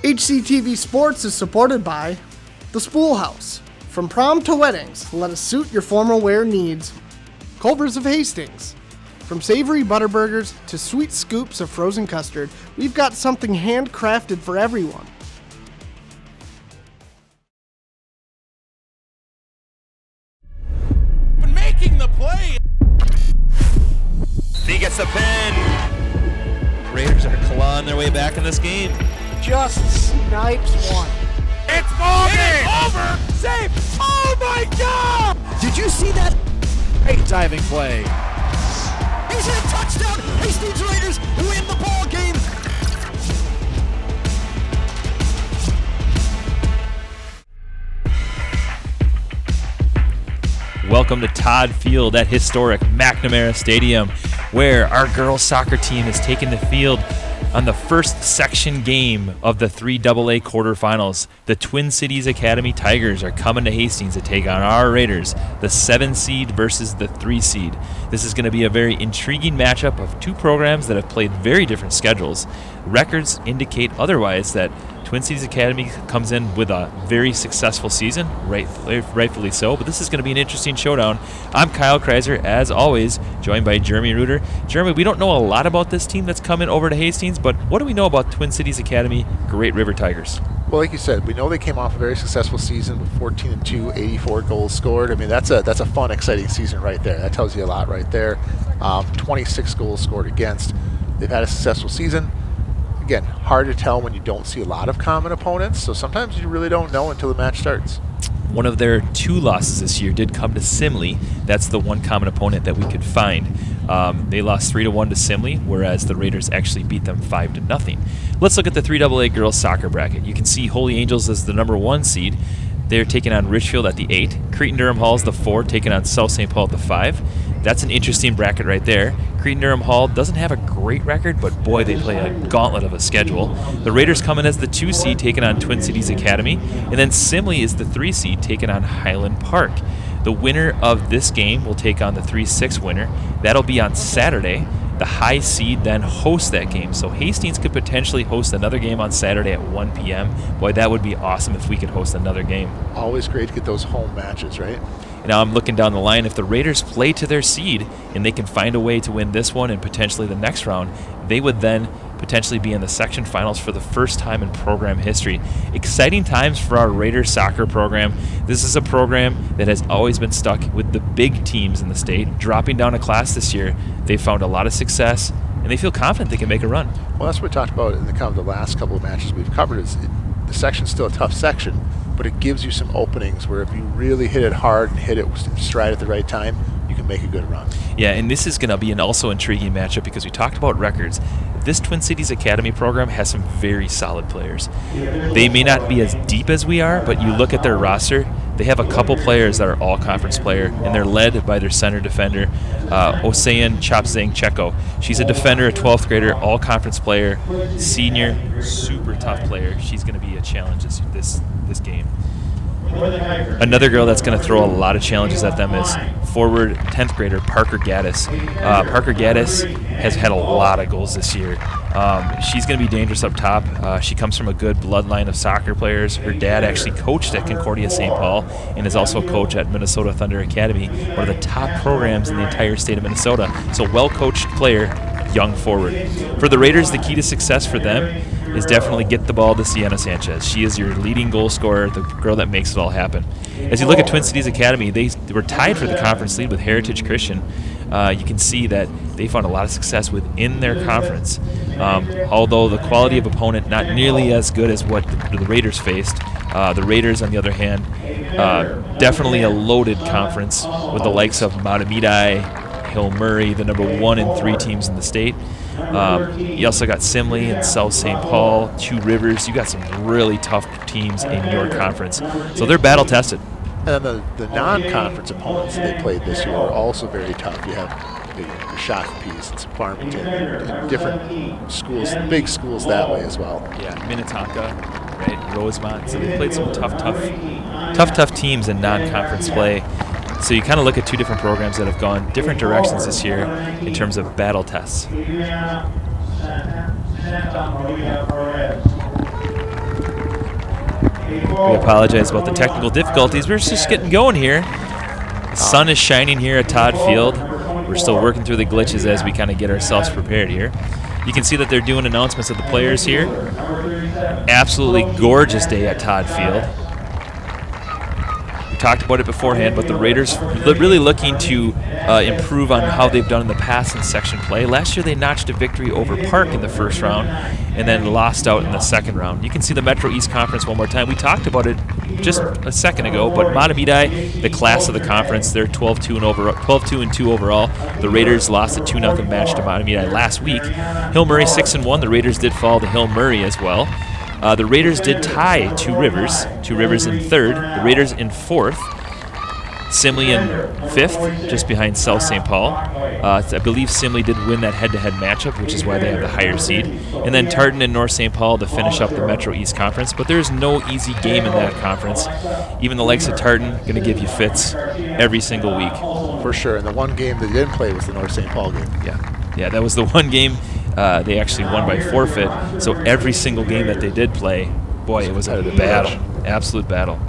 HCTV Sports is supported by The Spool House. From prom to weddings, let us suit your formal wear needs. Culver's of Hastings. From savory butter burgers to sweet scoops of frozen custard, we've got something handcrafted for everyone. Making the play. He gets the pin. Raiders are clawing their way back in this game. Just snipes one. It's ball game. It's over. Safe. Oh my God! Did you see that? Great diving play. Is it a touchdown? Hastings Raiders win the ball game. Welcome to Todd Field at historic McNamara Stadium, where our girls soccer team is taking the field on the first section game of the 3AA quarterfinals. The Twin Cities Academy Tigers are coming to Hastings to take on our Raiders, the 7 seed versus the 3 seed. This is going to be a very intriguing matchup of two programs that have played very different schedules. Records indicate otherwise, that Twin Cities Academy comes in with a very successful season, rightfully so, but this is going to be an interesting showdown. I'm Kyle Kreiser, as always, joined by Jeremy Reuter. Jeremy, we don't know a lot about this team that's coming over to Hastings, but what do we know about Twin Cities Academy Great River Tigers? Well, like you said, we know they came off a very successful season with 14-2, 84 goals scored. I mean, that's a fun, exciting season right there. That tells you a lot right there. 26 goals scored against. They've had a successful season. Again, hard to tell when you don't see a lot of common opponents, so sometimes you really don't know until the match starts. One of their 2 losses this year did come to Simley. That's the one common opponent that we could find. They lost 3-1 to Simley, whereas the Raiders actually beat them 5-0. Let's look at the 3AA girls soccer bracket. You can see Holy Angels as the number 1 seed. They're taking on Richfield at the 8. Cretin-Durham Hall is the 4, taking on South St. Paul at the 5. That's an interesting bracket right there. Cretin-Durham Hall doesn't have a great record, but boy, they play a gauntlet of a schedule. The Raiders come in as the 2 seed, taking on Twin Cities Academy, and then Simley is the 3 seed, taking on Highland Park. The winner of this game will take on the 3-6 winner. That'll be on Saturday. The high seed then hosts that game. So Hastings could potentially host another game on Saturday at 1 p.m. Boy, that would be awesome if we could host another game. Always great to get those home matches, right? Now I'm looking down the line. If the Raiders play to their seed and they can find a way to win this one and potentially the next round, they would then potentially be in the section finals for the first time in program history. Exciting times for our Raiders soccer program. This is a program that has always been stuck with the big teams in the state. Dropping down a class this year, they found a lot of success, and they feel confident they can make a run. Well, that's what we talked about in the last couple of matches we've covered. The section's still a tough section, but it gives you some openings where if you really hit it hard and hit it stride at the right time, you can make a good run. Yeah, and this is going to be an also intriguing matchup because we talked about records. This Twin Cities Academy program has some very solid players. They may not be as deep as we are, but you look at their roster, they have a couple players that are all-conference player, and they're led by their center defender, Osean Chopzang Cheko. She's a defender, a 12th grader, all-conference player, senior, super tough player. She's going to be a challenge this game. Another girl that's going to throw a lot of challenges at them is forward 10th grader Parker Gaddis. Parker Gaddis has had a lot of goals this year. She's going to be dangerous up top. She comes from a good bloodline of soccer players. Her dad actually coached at Concordia St. Paul and is also a coach at Minnesota Thunder Academy, one of the top programs in the entire state of Minnesota. So well-coached player, young forward. For the Raiders, the key to success for them is definitely get the ball to Sienna Sanchez. She is your leading goal scorer, the girl that makes it all happen. As you look at Twin Cities Academy, they were tied for the conference lead with Heritage Christian. You can see that they found a lot of success within their conference. Although the quality of opponent not nearly as good as what the Raiders faced. The Raiders, on the other hand, definitely a loaded conference with the likes of Matamidi, Hill Murray, the number 1 and 3 teams in the state. You also got Simley and South St. Paul, Two Rivers. You got some really tough teams in your conference. So they're battle tested. And then the non-conference opponents they played this year are also very tough. You have the Shakopee and Farmington and different schools, big schools that way as well. Yeah, Minnetonka, right, Rosemont. So they played some tough teams in non-conference play. So you kind of look at two different programs that have gone different directions this year in terms of battle tests. We apologize about the technical difficulties. We're just getting going here. The sun is shining here at Todd Field. We're still working through the glitches as we kind of get ourselves prepared here. You can see that they're doing announcements of the players here. Absolutely gorgeous day at Todd Field. We talked about it beforehand, but the Raiders really looking to improve on how they've done in the past in section play. Last year they notched a victory over Park in the first round and then lost out in the second round. You can see the Metro East Conference one more time. We talked about it just a second ago, but Matamidi, the class of the conference, they're 12-2 and 2 overall. The Raiders lost a 2-0 match to Matamidi last week. Hill Murray 6-1. The Raiders did fall to Hill Murray as well. The Raiders did tie Two Rivers in third, the Raiders in fourth, Simley in fifth, just behind South St. Paul. I believe Simley did win that head-to-head matchup, which is why they have the higher seed. And then Tartan and North St. Paul to finish up the Metro East Conference. But there's no easy game in that conference. Even the likes of Tartan going to give you fits every single week. For sure, and the one game they didn't play was the North St. Paul game. Yeah, that was the one game they actually won by forfeit. So every single game that they did play, boy, it was a battle, absolute battle.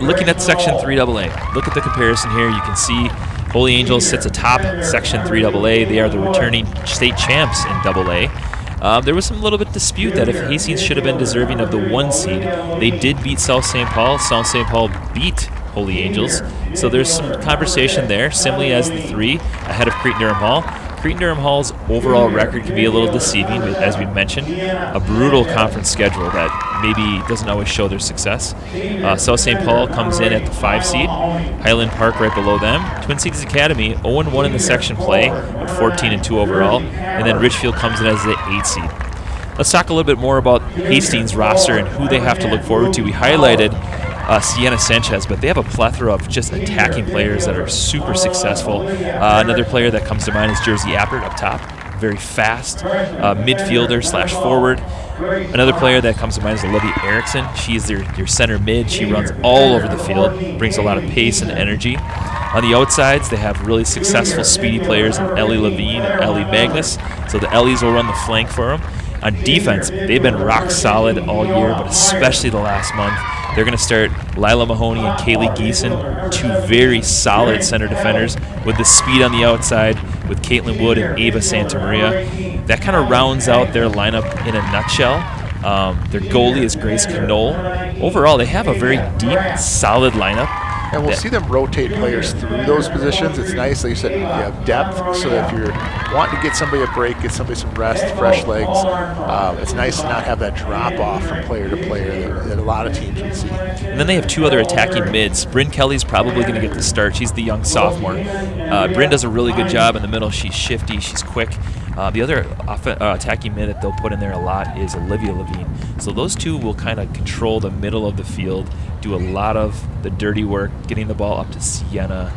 Looking at Section 3AA, look at the comparison here. You can see Holy Angels sits atop Section 3AA. They are the returning state champs in AA. There was some little bit dispute that if Hastings should have been deserving of the 1 seed. They did beat South St. Paul. South St. Paul beat Holy Angels. So there's some conversation there. Simley as the 3 ahead of Crete-Durham Hall. Crete-Durham Hall's overall record can be a little deceiving, as we mentioned. A brutal conference schedule that maybe doesn't always show their success. South St. Paul comes in at the 5 seed. Highland Park right below them. Twin Cities Academy 0-1 in the section play at 14-2 overall. And then Richfield comes in as the 8 seed. Let's talk a little bit more about Hastings' roster and who they have to look forward to. We highlighted Sienna Sanchez, but they have a plethora of just attacking players that are super successful. Another player that comes to mind is Jersey Appert up top, very fast midfielder / forward. Another player that comes to mind is Olivia Erickson. She is their center mid. She runs all over the field, brings a lot of pace and energy. On the outsides, they have really successful speedy players in Ellie Levine and Ellie Magnus, so the Ellies will run the flank for them. On defense, they've been rock solid all year, but especially the last month. They're going to start Lila Mahoney and Kaylee Geeson, 2 very solid center defenders with the speed on the outside with Caitlin Wood and Ava Santamaria. That kind of rounds out their lineup in a nutshell. Their goalie is Grace Knoll. Overall, they have a very deep, solid lineup. And we'll see them rotate players through those positions. It's nice, like you said, you have depth, so that if you're wanting to get somebody a break, get somebody some rest, fresh legs, it's nice to not have that drop-off from player to player that a lot of teams would see. And then they have 2 other attacking mids. Bryn Kelly's probably going to get the start. She's the young sophomore. Bryn does a really good job in the middle. She's shifty. She's quick. The other attacking mid that they'll put in there a lot is Olivia Levine. So those 2 will kind of control the middle of the field, do a lot of the dirty work, getting the ball up to Sienna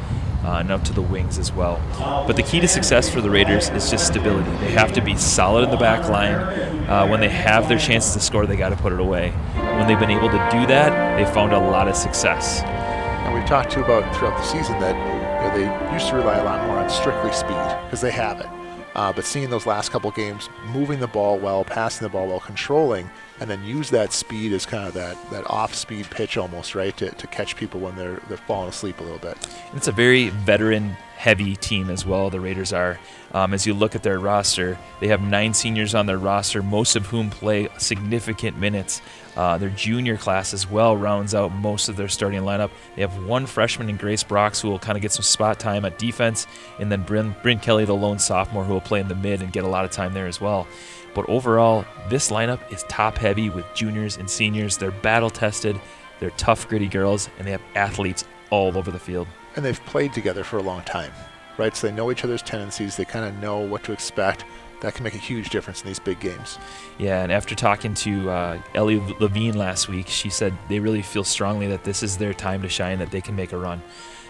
and up to the wings as well. But the key to success for the Raiders is just stability. They have to be solid in the back line. When they have their chances to score, they got to put it away. When they've been able to do that, they found a lot of success. And we've talked too about throughout the season that they used to rely a lot more on strictly speed because they have it. But seeing those last couple games, moving the ball well, passing the ball well, controlling, and then use that speed as kind of that off-speed pitch almost, right, to catch people when they're falling asleep a little bit. It's a very veteran-heavy team as well, the Raiders are. As you look at their roster, they have 9 seniors on their roster, most of whom play significant minutes. Their junior class as well rounds out most of their starting lineup. They have 1 freshman in Grace Brox who will kind of get some spot time at defense, and then Bryn Kelly, the lone sophomore, who will play in the mid and get a lot of time there as well. But overall, this lineup is top-heavy with juniors and seniors. They're battle-tested, they're tough, gritty girls, and they have athletes all over the field. And they've played together for a long time, right? So they know each other's tendencies. They kind of know what to expect. That can make a huge difference in these big games. Yeah, and after talking to Ellie Levine last week, she said they really feel strongly that this is their time to shine, that they can make a run.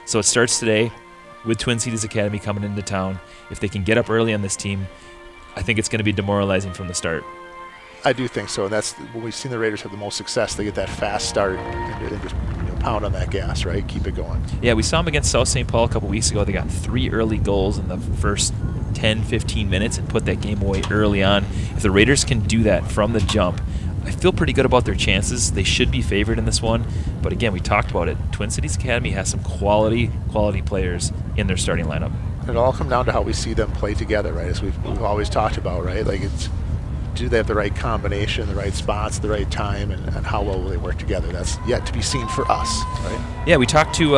So it starts today with Twin Cities Academy coming into town. If they can get up early on this team, I think it's going to be demoralizing from the start. I do think so. And that's when we've seen the Raiders have the most success. They get that fast start and just pound on that gas, right? Keep it going. Yeah, we saw them against South St. Paul a couple weeks ago. They got 3 early goals in the first 10, 15 minutes and put that game away early on. If the Raiders can do that from the jump, I feel pretty good about their chances. They should be favored in this one. But again, we talked about it. Twin Cities Academy has some quality players in their starting lineup. It'll all come down to how we see them play together, right? As we've always talked about, right? Like, do they have the right combination, the right spots, the right time, and how well will they work together? That's yet to be seen for us, right? Yeah, we talked to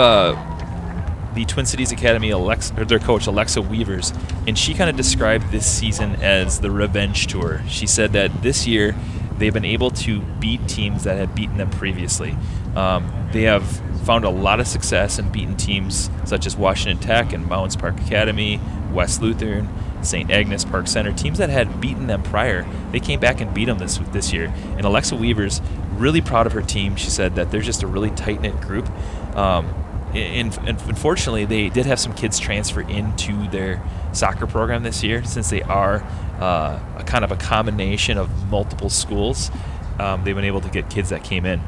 the Twin Cities Academy their coach, Alexa Weavers, and she kind of described this season as the revenge tour. She said that this year they've been able to beat teams that had beaten them previously. They have found a lot of success in beating teams such as Washington Tech and Mounds Park Academy, West Lutheran, St. Agnes Park Center, teams that had beaten them prior. They came back and beat them this year. And Alexa Weavers, really proud of her team. She said that they're just a really tight-knit group. And unfortunately, they did have some kids transfer into their soccer program this year. Since they are a kind of a combination of multiple schools, they've been able to get kids that came in.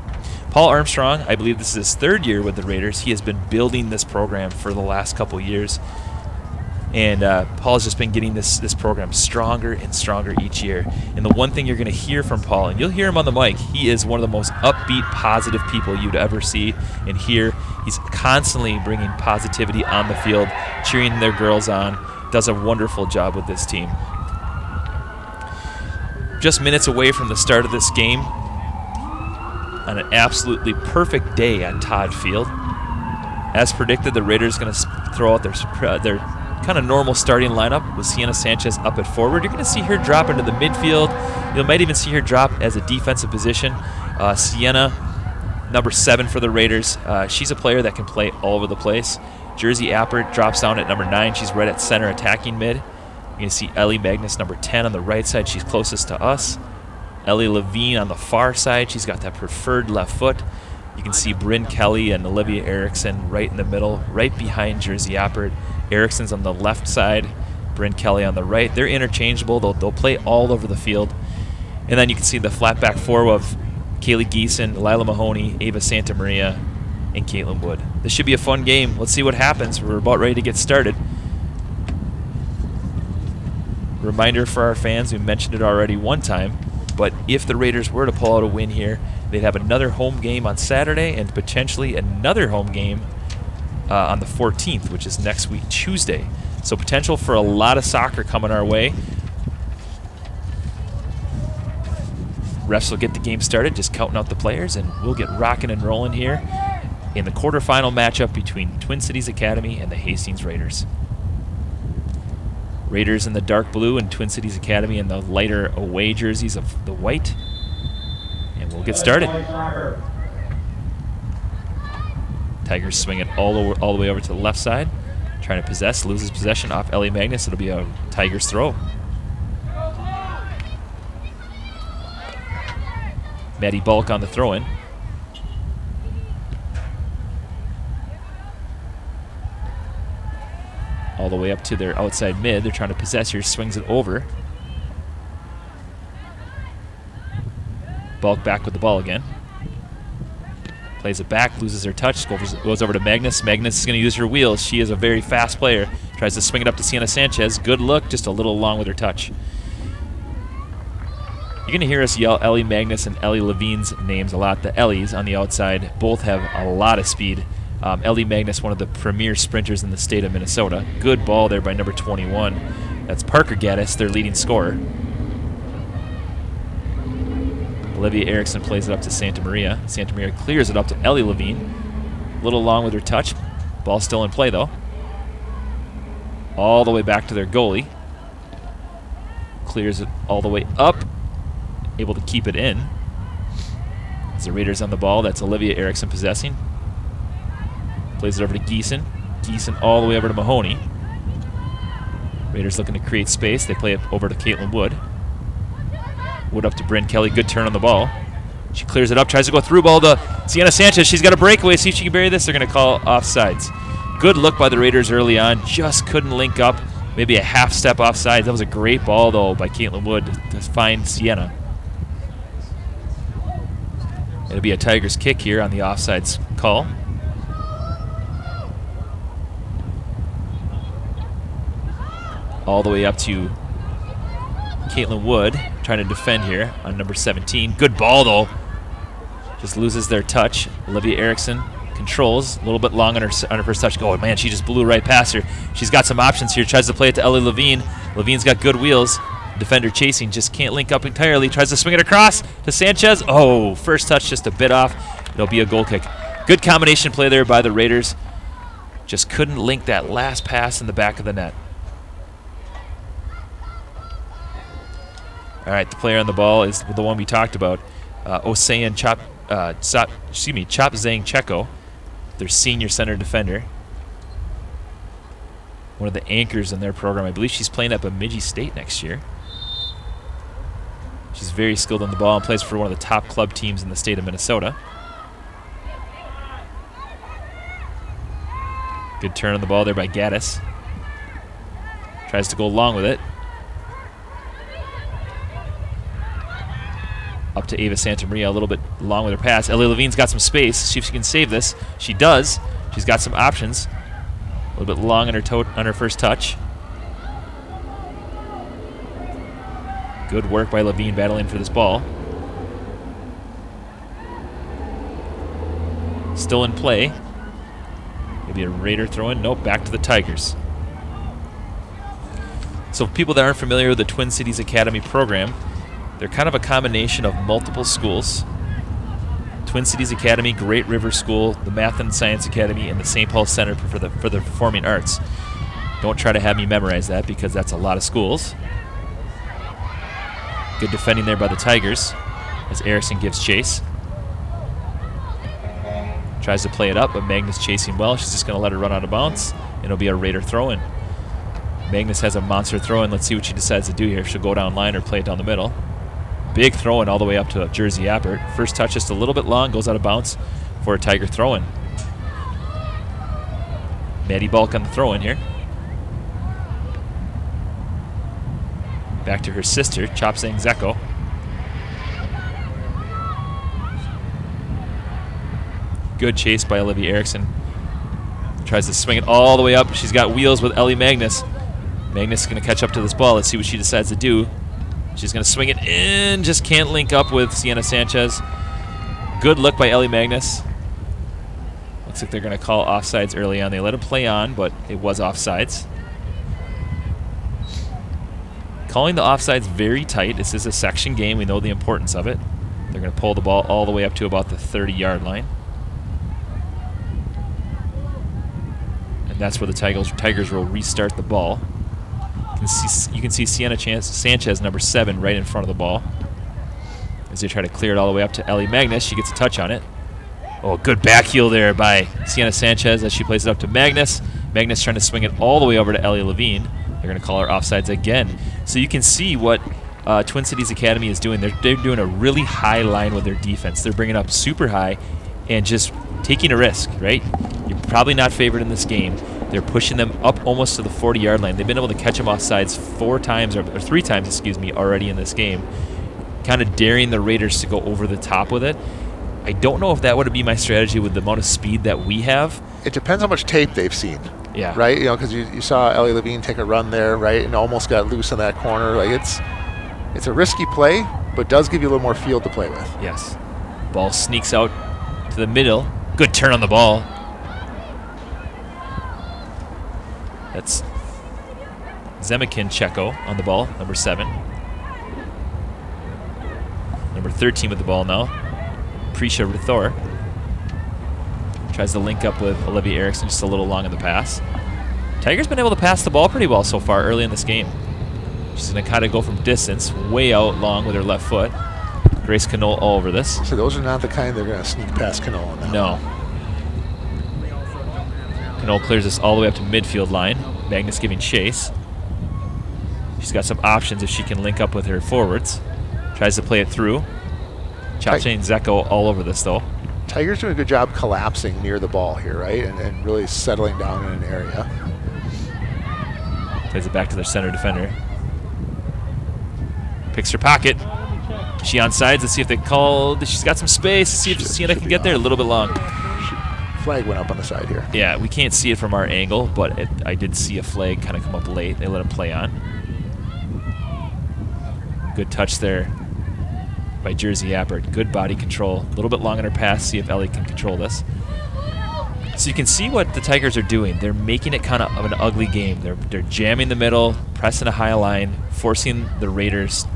Paul Armstrong, I believe this is his third year with the Raiders. He has been building this program for the last couple years. And Paul's just been getting this program stronger and stronger each year. And the one thing you're going to hear from Paul, and you'll hear him on the mic, he is one of the most upbeat, positive people you'd ever see and hear. He's constantly bringing positivity on the field, cheering their girls on, does a wonderful job with this team. Just minutes away from the start of this game, on an absolutely perfect day at Todd Field. As predicted, the Raiders are going to throw out their kind of normal starting lineup with Sienna Sanchez up at forward. You're going to see her drop into the midfield. You might even see her drop as a defensive position. Sienna, number 7 for the Raiders. She's a player that can play all over the place. Jersey Appert drops down at number 9. She's right at center attacking mid. You're going to see Ellie Magnus, number 10 on the right side. She's closest to us. Ellie Levine on the far side. She's got that preferred left foot. You can see Bryn Kelly and Olivia Erickson right in the middle, right behind Jersey Appert. Erickson's on the left side, Bryn Kelly on the right. They're interchangeable. They'll play all over the field. And then you can see the flat back four of Kaylee Geeson, Lila Mahoney, Ava Santamaria, and Caitlin Wood. This should be a fun game. Let's see what happens. We're about ready to get started. Reminder for our fans, we mentioned it already one time, but if the Raiders were to pull out a win here, they'd have another home game on Saturday and potentially another home game on the 14th, which is next week, Tuesday. So potential for a lot of soccer coming our way. Refs will get the game started, just counting out the players, and we'll get rocking and rolling here in the quarterfinal matchup between Twin Cities Academy and the Hastings Raiders. Raiders in the dark blue and Twin Cities Academy in the lighter away jerseys of the white. And we'll get started. Tigers swing it all the way over to the left side. Trying to possess, loses possession off Ellie Magnus. It'll be a Tigers throw. Maddie Bulk on the throw-in. All the way up to their outside mid. They're trying to possess here. Swings it over. Bulk back with the ball again. Plays it back, loses her touch, goes over to Magnus. Magnus is going to use her wheels. She is a very fast player. Tries to swing it up to Sienna Sanchez. Good look, just a little long with her touch. You're going to hear us yell Ellie Magnus and Ellie Levine's names a lot. The Ellies on the outside both have a lot of speed. Ellie Magnus, one of the premier sprinters in the state of Minnesota. Good ball there by number 21. That's Parker Gaddis, their leading scorer. Olivia Erickson plays it up to Santa Maria. Santa Maria clears it up to Ellie Levine. A little long with her touch. Ball still in play, though. All the way back to their goalie. Clears it all the way up. Able to keep it in. As the Raiders on the ball, that's Olivia Erickson possessing. Plays it over to Geeson. Geeson all the way over to Mahoney. Raiders looking to create space. They play it over to Caitlin Wood. Wood up to Bryn Kelly. Good turn on the ball. She clears it up. Tries to go through ball to Sienna Sanchez. She's got a breakaway. See if she can bury this. They're going to call offsides. Good look by the Raiders early on. Just couldn't link up. Maybe a half step offsides. That was a great ball, though, by Caitlin Wood to find Sienna. It'll be a Tigers kick here on the offsides call. All the way up to Caitlin Wood. trying to defend here on number 17. Good ball, though. Just loses their touch. Olivia Erickson controls. A little bit long on her first touch. Oh, man, she just blew right past her. She's got some options here. Tries to play it to Ellie Levine. Levine's got good wheels. Defender chasing, just can't link up entirely. Tries to swing it across to Sanchez. Oh, first touch just a bit off. It'll be a goal kick. Good combination play there by the Raiders. Just couldn't link that last pass in the back of the net. All right, the player on the ball is the one we talked about, Osayan Chop Zhang Cheko, their senior center defender. One of the anchors in their program. I believe she's playing at Bemidji State next year. She's very skilled on the ball and plays for one of the top club teams in the state of Minnesota. Good turn on the ball there by Gaddis. Tries to go along with it. Up to Ava Santamaria, a little bit long with her pass. Ellie Levine's got some space. See if she can save this. She does. She's got some options. A little bit long on her first touch. Good work by Levine battling for this ball. Still in play. Maybe a Raider throw-in. Nope, back to the Tigers. So people that aren't familiar with the Twin Cities Academy program, they're kind of a combination of multiple schools. Twin Cities Academy, Great River School, the Math and Science Academy, and the St. Paul Center for the Performing Arts. Don't try to have me memorize that because that's a lot of schools. Good defending there by the Tigers as Erickson gives chase. Tries to play it up, but Magnus chasing well. She's just going to let her run out of bounds, and it'll be a Raider throw-in. Magnus has a monster throw-in. Let's see what she decides to do here. If she'll go down line or play it down the middle. Big throw-in all the way up to Jersey Appert. First touch just a little bit long, goes out of bounds for a Tiger throw-in. Maddie Bulk on the throw-in here. Back to her sister, Chopsang Zeko. Good chase by Olivia Erickson. Tries to swing it all the way up. She's got wheels with Ellie Magnus. Magnus is going to catch up to this ball. Let's see what she decides to do. She's going to swing it in. Just can't link up with Sienna Sanchez. Good look by Ellie Magnus. Looks like they're going to call offsides early on. They let him play on, but it was offsides. Calling the offsides very tight. This is a section game. We know the importance of it. They're going to pull the ball all the way up to about the 30-yard line. And that's where the Tigers will restart the ball. You can see Sienna Sanchez, number 7, right in front of the ball. As they try to clear it all the way up to Ellie Magnus. She gets a touch on it. Oh, good back heel there by Sienna Sanchez as she plays it up to Magnus. Magnus trying to swing it all the way over to Ellie Levine. They're going to call her offsides again. So you can see what Twin Cities Academy is doing. They're doing a really high line with their defense. They're bringing up super high and just taking a risk, right? You're probably not favored in this game. They're pushing them up almost to the 40-yard line. They've been able to catch them offsides 3 times, already in this game. Kind of daring the Raiders to go over the top with it. I don't know if that would be my strategy with the amount of speed that we have. It depends how much tape they've seen. Yeah. Right? You know, because you saw Ellie Levine take a run there, right, and almost got loose in that corner. Like it's a risky play, but does give you a little more field to play with. Yes. Ball sneaks out to the middle. Good turn on the ball. That's Zemikin Cheko on the ball, number 7. Number 13 with the ball now, Prisha Rithor. Tries to link up with Olivia Erickson, just a little long in the pass. Tigers been able to pass the ball pretty well so far early in this game. She's going to kind of go from distance, way out long with her left foot. Grace Cano all over this. So those are not the kind they're going to sneak past Cano on that. No. Cano clears this all the way up to midfield line. Magnus giving chase. She's got some options if she can link up with her forwards. Tries to play it through. Chopsang Zeko all over this, though. Tigers doing a good job collapsing near the ball here, right? And really settling down in an area. Plays it back to their center defender. Picks her pocket. Is she on sides? Let's see if they called. She's got some space. Let's see if Sienna can get there. A little bit long. Flag went up on the side here. Yeah, we can't see it from our angle, but I did see a flag kind of come up late. They let him play on. Good touch there by Jersey Appert. Good body control. A little bit long on her pass. See if Ellie can control this. So you can see what the Tigers are doing. They're making it kind of an ugly game. They're jamming the middle, pressing a high line, forcing the Raiders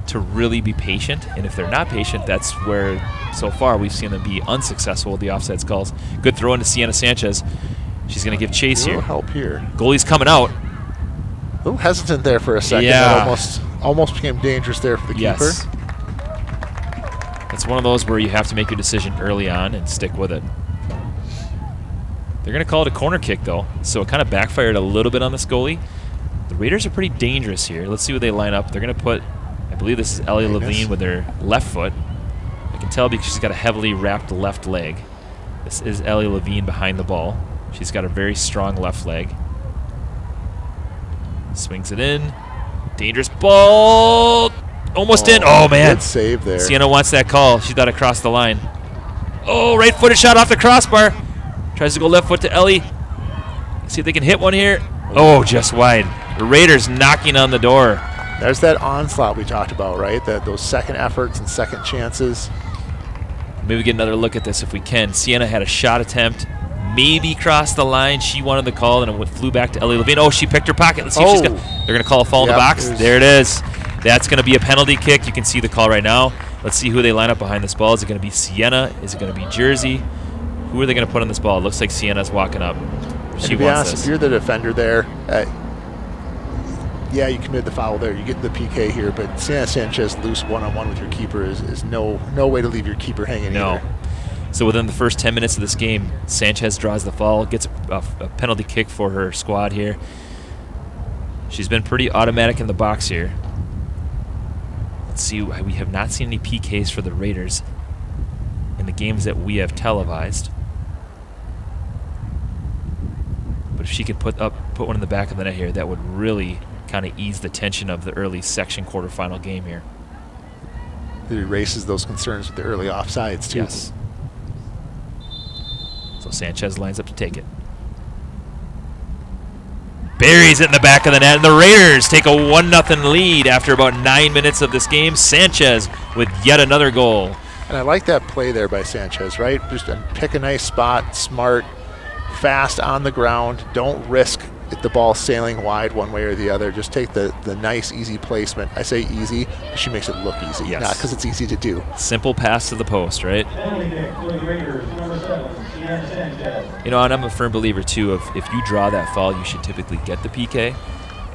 to really be patient. And if they're not patient, that's where so far we've seen them be unsuccessful with the offsides calls. Good throw into Sienna Sanchez. She's going to give chase here. Help here. Goalie's coming out. A little hesitant there for a second. Yeah. That almost became dangerous there for the keeper. Yes. It's one of those where you have to make your decision early on and stick with it. They're going to call it a corner kick, though, so it kind of backfired a little bit on this goalie. The Raiders are pretty dangerous here. Let's see what they line up. They're going to put, I believe this is Ellie Levine with her left foot. I can tell because she's got a heavily wrapped left leg. This is Ellie Levine behind the ball. She's got a very strong left leg. Swings it in. Dangerous ball. Almost in. Oh, man. Good save there. Sienna wants that call. She thought it crossed the line. Oh, right-footed shot off the crossbar. Tries to go left foot to Ellie. See if they can hit one here. Oh, just wide. The Raiders knocking on the door. There's that onslaught we talked about, right? Those second efforts and second chances. Maybe get another look at this if we can. Sienna had a shot attempt. Maybe crossed the line. She wanted the call, and it flew back to Ellie Levine. Oh, she picked her pocket. Let's see if she's got. They're going to call a foul in the box. There it is. That's going to be a penalty kick. You can see the call right now. Let's see who they line up behind this ball. Is it going to be Sienna? Is it going to be Jersey? Who are they going to put on this ball? It looks like Sienna's walking up. She to be wants honest, this. if you're the defender there, yeah, you committed the foul there. You get the PK here, but Sienna Sanchez loose one-on-one with your keeper is no way to leave your keeper hanging either. So within the first 10 minutes of this game, Sanchez draws the foul, gets a penalty kick for her squad here. She's been pretty automatic in the box here. Let's see, we have not seen any PKs for the Raiders in the games that we have televised. But if she could put one in the back of the net here, that would really kind of ease the tension of the early section quarterfinal game here. It erases those concerns with the early offsides, too. Yes. So Sanchez lines up to take it. Buries it in the back of the net, and the Raiders take a 1-0 lead after about 9 minutes of this game. Sanchez with yet another goal. And I like that play there by Sanchez, right? Just pick a nice spot, smart, fast on the ground. Don't risk the ball sailing wide one way or the other. Just take the nice, easy placement. I say easy, but she makes it look easy, yes, not because it's easy to do. Simple pass to the post, right? You know, and I'm a firm believer, too, of if you draw that foul, you should typically get the PK.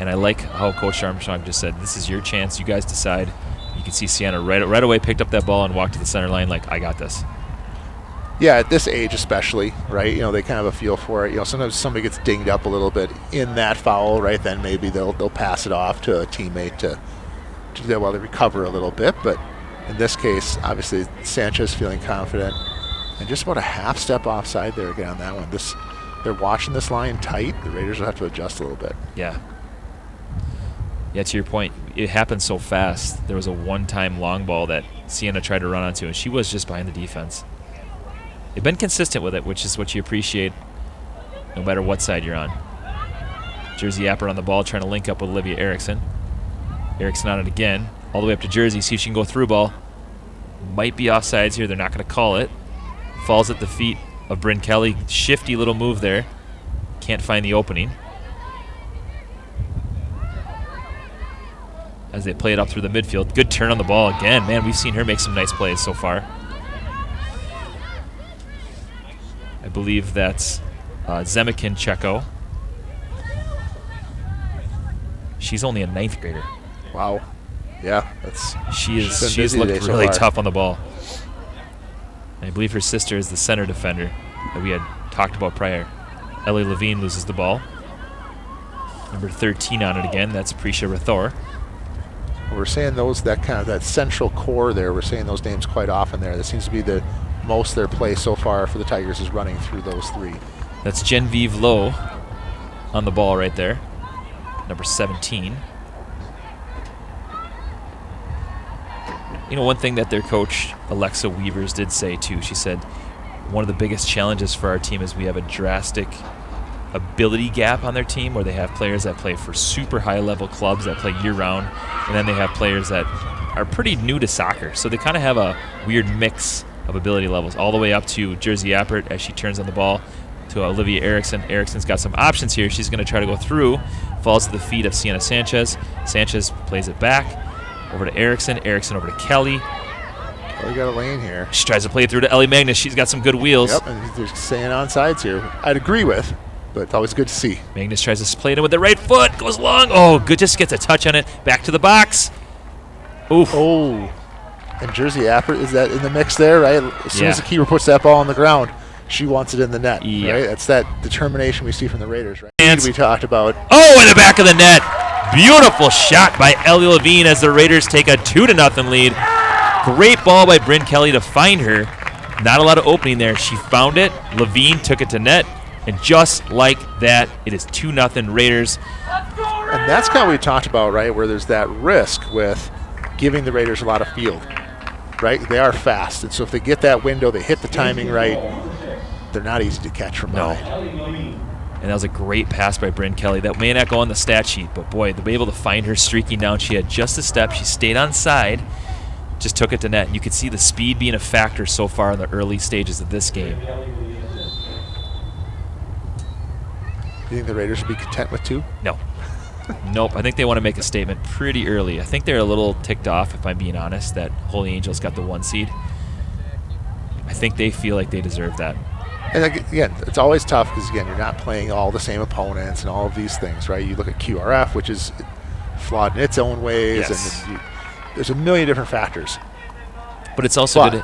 And I like how Coach Armstrong just said, this is your chance. You guys decide. You can see Sienna right away picked up that ball and walked to the center line like, I got this. Yeah, at this age especially, right? You know, they kind of have a feel for it. You know, sometimes somebody gets dinged up a little bit in that foul, right? Then maybe they'll pass it off to a teammate to do that while they recover a little bit. But in this case, obviously, Sanchez feeling confident. And just about a half step offside there again on that one. They're watching this line tight. The Raiders will have to adjust a little bit. Yeah. Yeah, to your point, it happened so fast. There was a one-time long ball that Sienna tried to run onto, and she was just behind the defense. They've been consistent with it, which is what you appreciate no matter what side you're on. Jersey Appert on the ball trying to link up with Olivia Erickson. Erickson on it again. All the way up to Jersey. See if she can go through ball. Might be offsides here. They're not going to call it. Falls at the feet of Bryn Kelly. Shifty little move there. Can't find the opening. As they play it up through the midfield. Good turn on the ball again. Man, we've seen her make some nice plays so far. I believe that's Zemikin Cheko. She's only a 9th grader. Wow. Yeah, she's looked really tough on the ball. And I believe her sister is the center defender that we had talked about prior. Ellie Levine loses the ball. Number 13 on it again. That's Prisha Rathor. We're saying that central core there. We're saying those names quite often there. That seems to be the most their play so far for the Tigers is running through those three. That's Genevieve Lowe on the ball right there. Number 17. You know, one thing that their coach, Alexa Weavers, did say, too, she said, one of the biggest challenges for our team is we have a drastic ability gap on their team where they have players that play for super high-level clubs that play year-round, and then they have players that are pretty new to soccer. So they kind of have a weird mix of ability levels, all the way up to Jersey Appert as she turns on the ball to Olivia Erickson. Erickson's got some options here. She's going to try to go through, falls to the feet of Sienna Sanchez. Sanchez plays it back over to Erickson. Erickson over to Kelly. We got a lane here. She tries to play it through to Ellie Magnus. She's got some good wheels. Yep, and they're saying onside here. I'd agree with, but it's always good to see. Magnus tries to play it in with the right foot. Goes long. Oh, good. Just gets a touch on it. Back to the box. Oof. Oh. And Jersey Appert, is that in the mix there, right? As soon as the keeper puts that ball on the ground, she wants it in the net, right? That's that determination we see from the Raiders, right? We talked about. Oh, in the back of the net. Beautiful shot by Ellie Levine as the Raiders take a 2-0 lead. Great ball by Bryn Kelly to find her. Not a lot of opening there. She found it. Levine took it to net. And just like that, it is 2-0 Raiders. And that's kind of what we talked about, right, where there's that risk with giving the Raiders a lot of field, right? They are fast. And so if they get that window, they hit the timing right, they're not easy to catch from behind. And that was a great pass by Bryn Kelly. That may not go on the stat sheet, but boy, to be able to find her streaking down, she had just a step. She stayed on side, just took it to net. And you could see the speed being a factor so far in the early stages of this game. Do you think the Raiders would be content with 2? No. Nope. I think they want to make a statement pretty early. I think they're a little ticked off, if I'm being honest, that Holy Angels got the 1 seed. I think they feel like they deserve that. And again, it's always tough because, again, you're not playing all the same opponents and all of these things, right? You look at QRF, which is flawed in its own ways, Yes. and there's a million different factors. But it's also good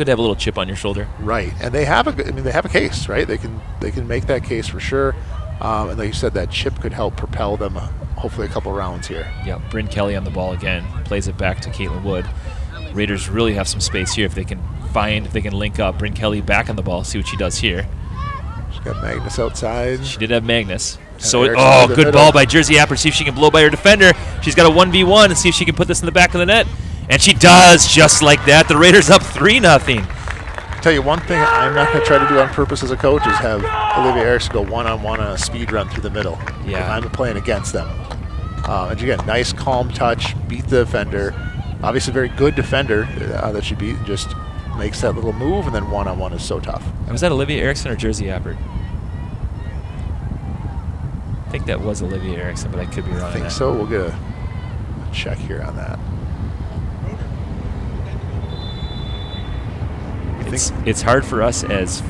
to have a little chip on your shoulder. Right, and they have a case, right? They can make that case for sure. And like you said, that chip could help propel them hopefully a couple rounds here. Yeah, Bryn Kelly on the ball again. Plays it back to Caitlin Wood. Raiders really have some space here if they can link up. Bryn Kelly back on the ball, see what she does here. She's got Magnus outside. She did have Magnus. Good Erickson ball by Jersey Appert. See if she can blow by her defender. She's got a 1v1 and see if she can put this in the back of the net. And she does, just like that. The Raiders up 3-0. Tell you one thing I'm not going to try to do on purpose as a coach is have Olivia Erickson go one-on-one on a speed run through the middle. Yeah. I'm playing against them. And again, nice calm touch, beat the defender. Obviously very good defender that she beat, and just makes that little move, and then one-on-one is so tough. Was that Olivia Erickson or Jersey Appert? I think that was Olivia Erickson, but I could be wrong on that. I think so. We'll get a check here on that. It's hard for us as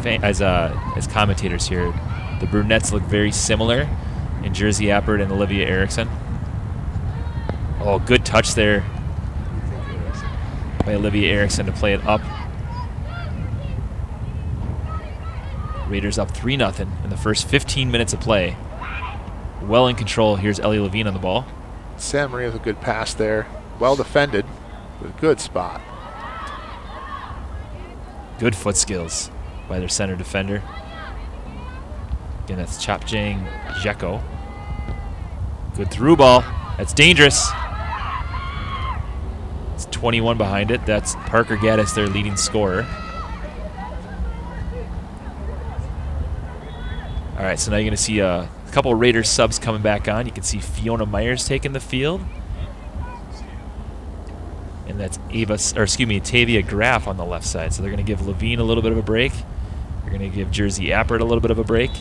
commentators here. The brunettes look very similar in Jersey Appert and Olivia Erickson. Oh, good touch there by Olivia Erickson to play it up. Raiders up 3-0 in the first 15 minutes of play. Well in control. Here's Ellie Levine on the ball. San Maria with a good pass there. Well defended, but a good spot. Good foot skills by their center defender. Again, that's Chapjang Jeko. Good through ball. That's dangerous. It's 21 behind it. That's Parker Gaddis, their leading scorer. All right, so now you're going to see a couple of Raiders subs coming back on. You can see Fiona Myers taking the field. And that's Tavia Graff on the left side. So they're going to give Levine a little bit of a break. They're going to give Jersey Appert a little bit of a break.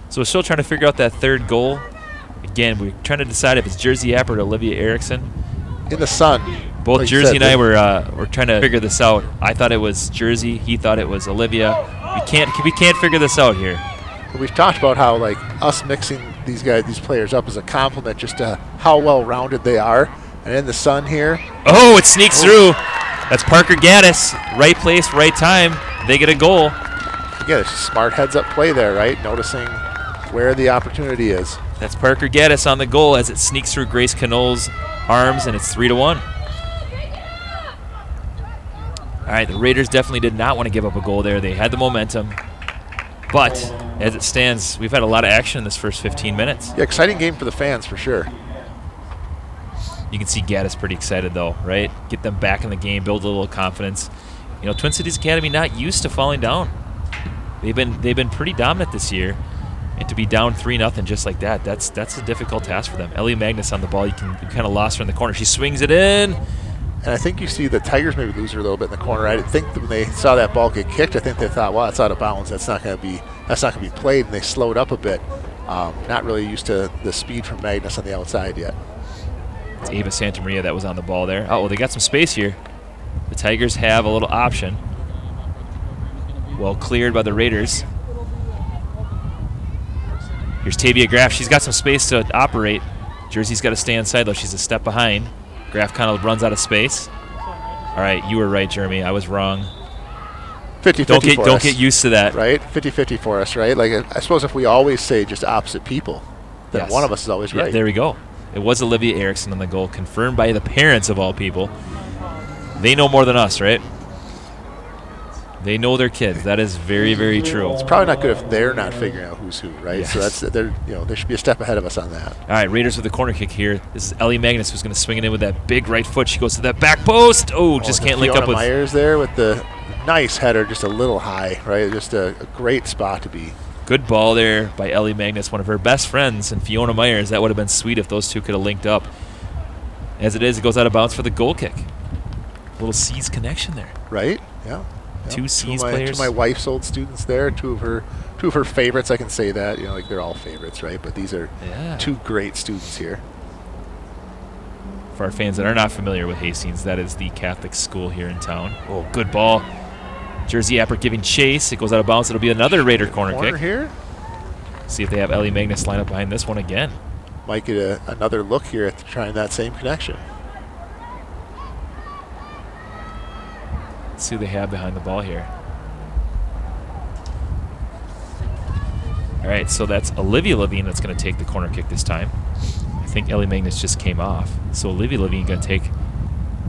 So we're still trying to figure out that third goal. Again, we're trying to decide if it's Jersey Appert or Olivia Erickson. In the sun. Both like Jersey and I were trying to figure this out. I thought it was Jersey. He thought it was Olivia. We can't figure this out here. We've talked about how like us mixing these players up is a compliment just to how well-rounded they are. And in the sun here. Oh, it sneaks through. That's Parker Gaddis. Right place, right time. They get a goal. Again, it's just smart heads-up play there, right? Noticing where the opportunity is. That's Parker Gaddis on the goal as it sneaks through Grace Canol's arms, and it's 3-1. All right, the Raiders definitely did not want to give up a goal there. They had the momentum. But as it stands, we've had a lot of action in this first 15 minutes. Yeah, exciting game for the fans for sure. You can see Gaddis pretty excited though, right? Get them back in the game, build a little confidence. You know, Twin Cities Academy not used to falling down. They've been pretty dominant this year, and to be down 3-0 just like that, that's a difficult task for them. Ellie Magnus on the ball. You kind of lost her in the corner. She swings it in. And I think you see the Tigers maybe lose her a little bit in the corner. I think when they saw that ball get kicked, I think they thought, well, it's out of bounds. That's not going to be played, and they slowed up a bit. Not really used to the speed from Magnus on the outside yet. It's Ava Santamaria that was on the ball there. Oh, well, they got some space here. The Tigers have a little option. Well cleared by the Raiders. Here's Tavia Graff. She's got some space to operate. Jersey's got to stay inside, though. She's a step behind. Graff kind of runs out of space. All right, you were right, Jeremy. I was wrong. 50-50 for us. Don't get used to that. Right? 50-50 for us, right? Like, I suppose if we always say just opposite people, then Yes. one of us is always right. Yeah, there we go. It was Olivia Erickson on the goal, confirmed by the parents of all people. They know more than us, right? They know their kids. That is very, very true. It's probably not good if they're not figuring out who's who, right? Yes. So they should be a step ahead of us on that. All right, Raiders with the corner kick here. This is Ellie Magnus who's going to swing it in with that big right foot. She goes to that back post. Oh, just can't link up with Myers there with the nice header, just a little high, right? Just a great spot to be. Good ball there by Ellie Magnus, one of her best friends, and Fiona Myers. That would have been sweet if those two could have linked up. As it is, it goes out of bounds for the goal kick. A little C's connection there. Right? Yeah. Two C's players. Two of my wife's old students there. Two of her favorites. I can say that. You know, like they're all favorites, right? But these are two great students here. For our fans that are not familiar with Hastings, that is the Catholic school here in town. Oh, good ball. Jersey Appert giving chase. It goes out of bounds. It'll be another Raider corner kick. Here. See if they have Ellie Magnus line up behind this one again. Might get another look here at trying that same connection. Let's see who they have behind the ball here. All right, so that's Olivia Levine that's going to take the corner kick this time. I think Ellie Magnus just came off. So Olivia Levine going to take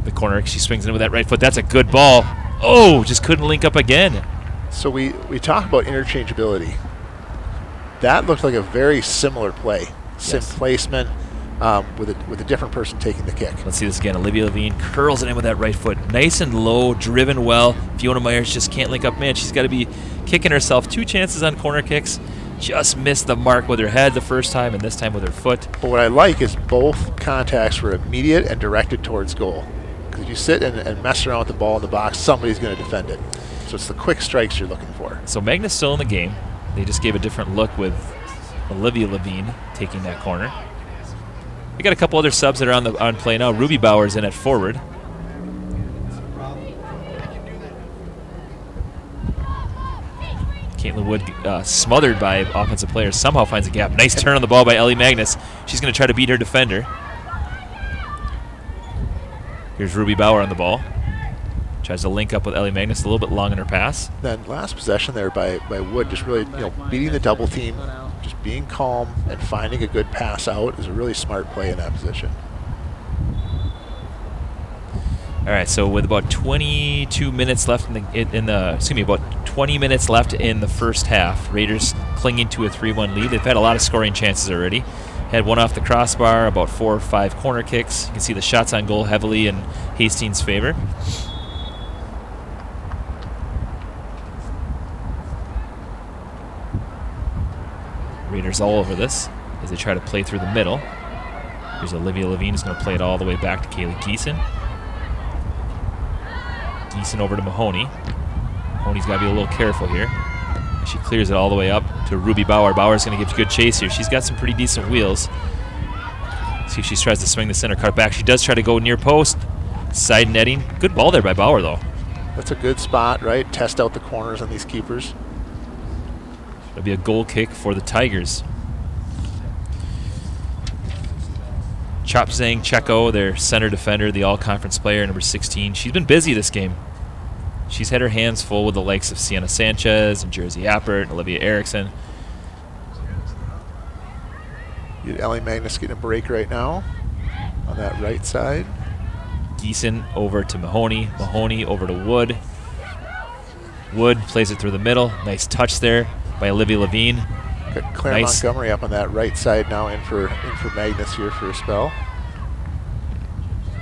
the corner. She swings in with that right foot. That's a good ball. Oh, just couldn't link up again. So we talk about interchangeability. That looked like a very similar play. Sim placement with a different person taking the kick. Let's see this again. Olivia Levine curls it in with that right foot. Nice and low, driven well. Fiona Myers just can't link up. Man, she's got to be kicking herself. 2 chances on corner kicks. Just missed the mark with her head the first time and this time with her foot. But what I like is both contacts were immediate and directed towards goal. Because if you sit and mess around with the ball in the box, somebody's going to defend it. So it's the quick strikes you're looking for. So Magnus still in the game. They just gave a different look with Olivia Levine taking that corner. We got a couple other subs that are on play now. Ruby Bauer's in at forward. Caitlin Wood smothered by offensive players. Somehow finds a gap. Nice turn on the ball by Ellie Magnus. She's going to try to beat her defender. Here's Ruby Bauer on the ball. Tries to link up with Ellie Magnus, a little bit long in her pass. Then last possession there by Wood, just really beating the double team, just being calm and finding a good pass out is a really smart play in that position. All right, so with about 22 minutes left about 20 minutes left in the first half, Raiders clinging to a 3-1 lead. They've had a lot of scoring chances already. Had one off the crossbar, about 4 or 5 corner kicks. You can see the shots on goal heavily in Hastings' favor. Raiders all over this as they try to play through the middle. Here's Olivia Levine who's going to play it all the way back to Kaylee Geeson. Geeson over to Mahoney. Mahoney's got to be a little careful here. She clears it all the way up to Ruby Bauer. Bauer's going to give good chase here. She's got some pretty decent wheels. See if she tries to swing the center cut back. She does try to go near post. Side netting. Good ball there by Bauer, though. That's a good spot, right? Test out the corners on these keepers. It'll be a goal kick for the Tigers. Chopzang Cheko, their center defender, the all-conference player, number 16. She's been busy this game. She's had her hands full with the likes of Sienna Sanchez and Jersey Appert and Olivia Erickson. Ellie Magnus getting a break right now on that right side. Geeson over to Mahoney. Mahoney over to Wood. Wood plays it through the middle. Nice touch there by Olivia Levine. Got Claire Montgomery up on that right side now in for Magnus here for a spell.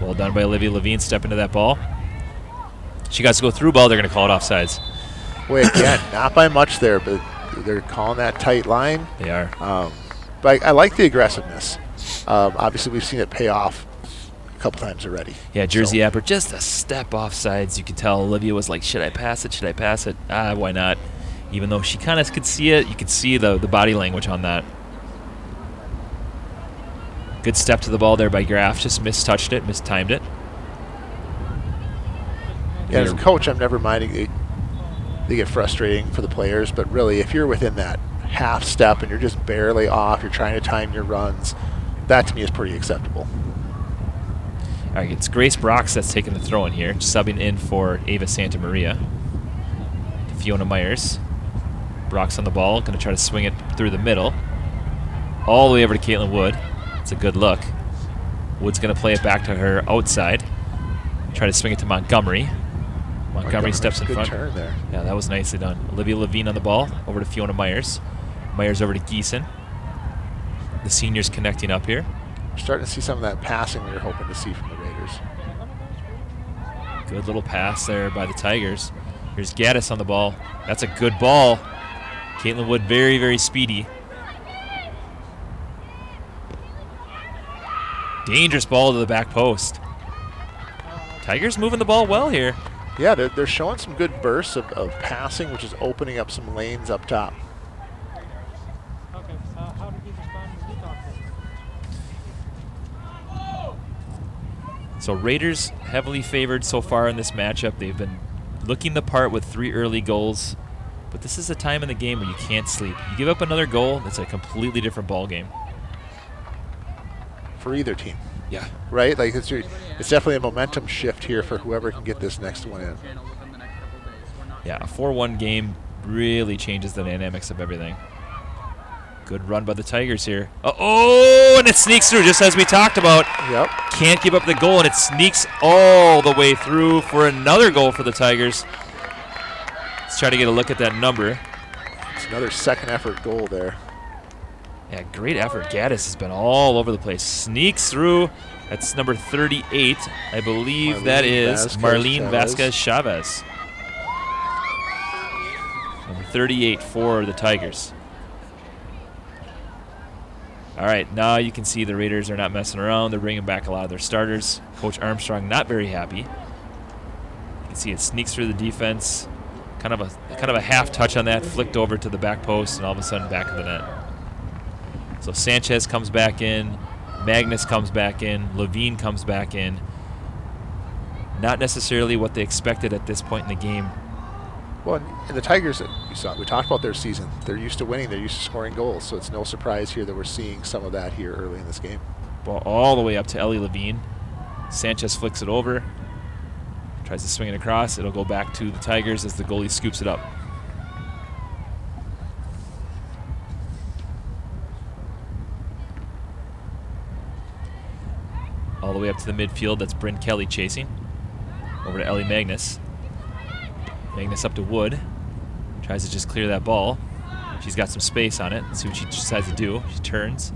Well done by Olivia Levine, step into that ball. She got to go through ball. They're going to call it offsides. Boy, again, not by much there, but they're calling that tight line. They are. But I like the aggressiveness. Obviously, we've seen it pay off a couple times already. Yeah, Jersey Apper just a step off sides. You could tell Olivia was like, should I pass it? Should I pass it? Why not? Even though she kind of could see it, you could see the body language on that. Good step to the ball there by Graf. Just mistouched it, mistimed it. Yeah, as a coach, I'm never minding. They get frustrating for the players, but really, if you're within that half step and you're just barely off, you're trying to time your runs, that to me is pretty acceptable. All right, it's Grace Brox that's taking the throw in here, subbing in for Ava Santa Maria. Fiona Myers. Brox on the ball, going to try to swing it through the middle. All the way over to Caitlin Wood. It's a good look. Wood's going to play it back to her outside. Try to swing it to Montgomery. Montgomery steps in front. Good turn there. Yeah, that was nicely done. Olivia Levine on the ball, over to Fiona Myers. Myers over to Geeson. The seniors connecting up here. We're starting to see some of that passing we were hoping to see from the Raiders. Good little pass there by the Tigers. Here's Gaddis on the ball. That's a good ball. Caitlin Wood very, very speedy. Dangerous ball to the back post. Tigers moving the ball well here. Yeah, they're showing some good bursts of passing, which is opening up some lanes up top. Okay, how did you respond when you talked? So Raiders heavily favored so far in this matchup. They've been looking the part with 3 early goals. But this is a time in the game where you can't sleep. You give up another goal, it's a completely different ball game. For either team. Yeah. Right? Like it's definitely a momentum shift here for whoever can get this next one in. Yeah, a 4-1 game really changes the dynamics of everything. Good run by the Tigers here. Oh, and it sneaks through just as we talked about. Yep. Can't give up the goal, and it sneaks all the way through for another goal for the Tigers. Let's try to get a look at that number. It's another second effort goal there. Yeah, great effort. Gaddis has been all over the place. Sneaks through. That's number 38. I believe Marlene that is Marlene Vasquez Vasquez Chavez. Number 38 for the Tigers. All right, now you can see the Raiders are not messing around. They're bringing back a lot of their starters. Coach Armstrong not very happy. You can see it sneaks through the defense. Kind of a half touch on that, flicked over to the back post, and all of a sudden back of the net. So Sanchez comes back in, Magnus comes back in, Levine comes back in. Not necessarily what they expected at this point in the game. Well, and the Tigers, we talked about their season. They're used to winning. They're used to scoring goals. So it's no surprise here that we're seeing some of that here early in this game. Ball all the way up to Ellie Levine. Sanchez flicks it over. Tries to swing it across. It'll go back to the Tigers as the goalie scoops it up. All the way up to the midfield. That's Bryn Kelly chasing. Over to Ellie Magnus. Magnus up to Wood. Tries to just clear that ball. She's got some space on it. Let's see what she decides to do. She turns.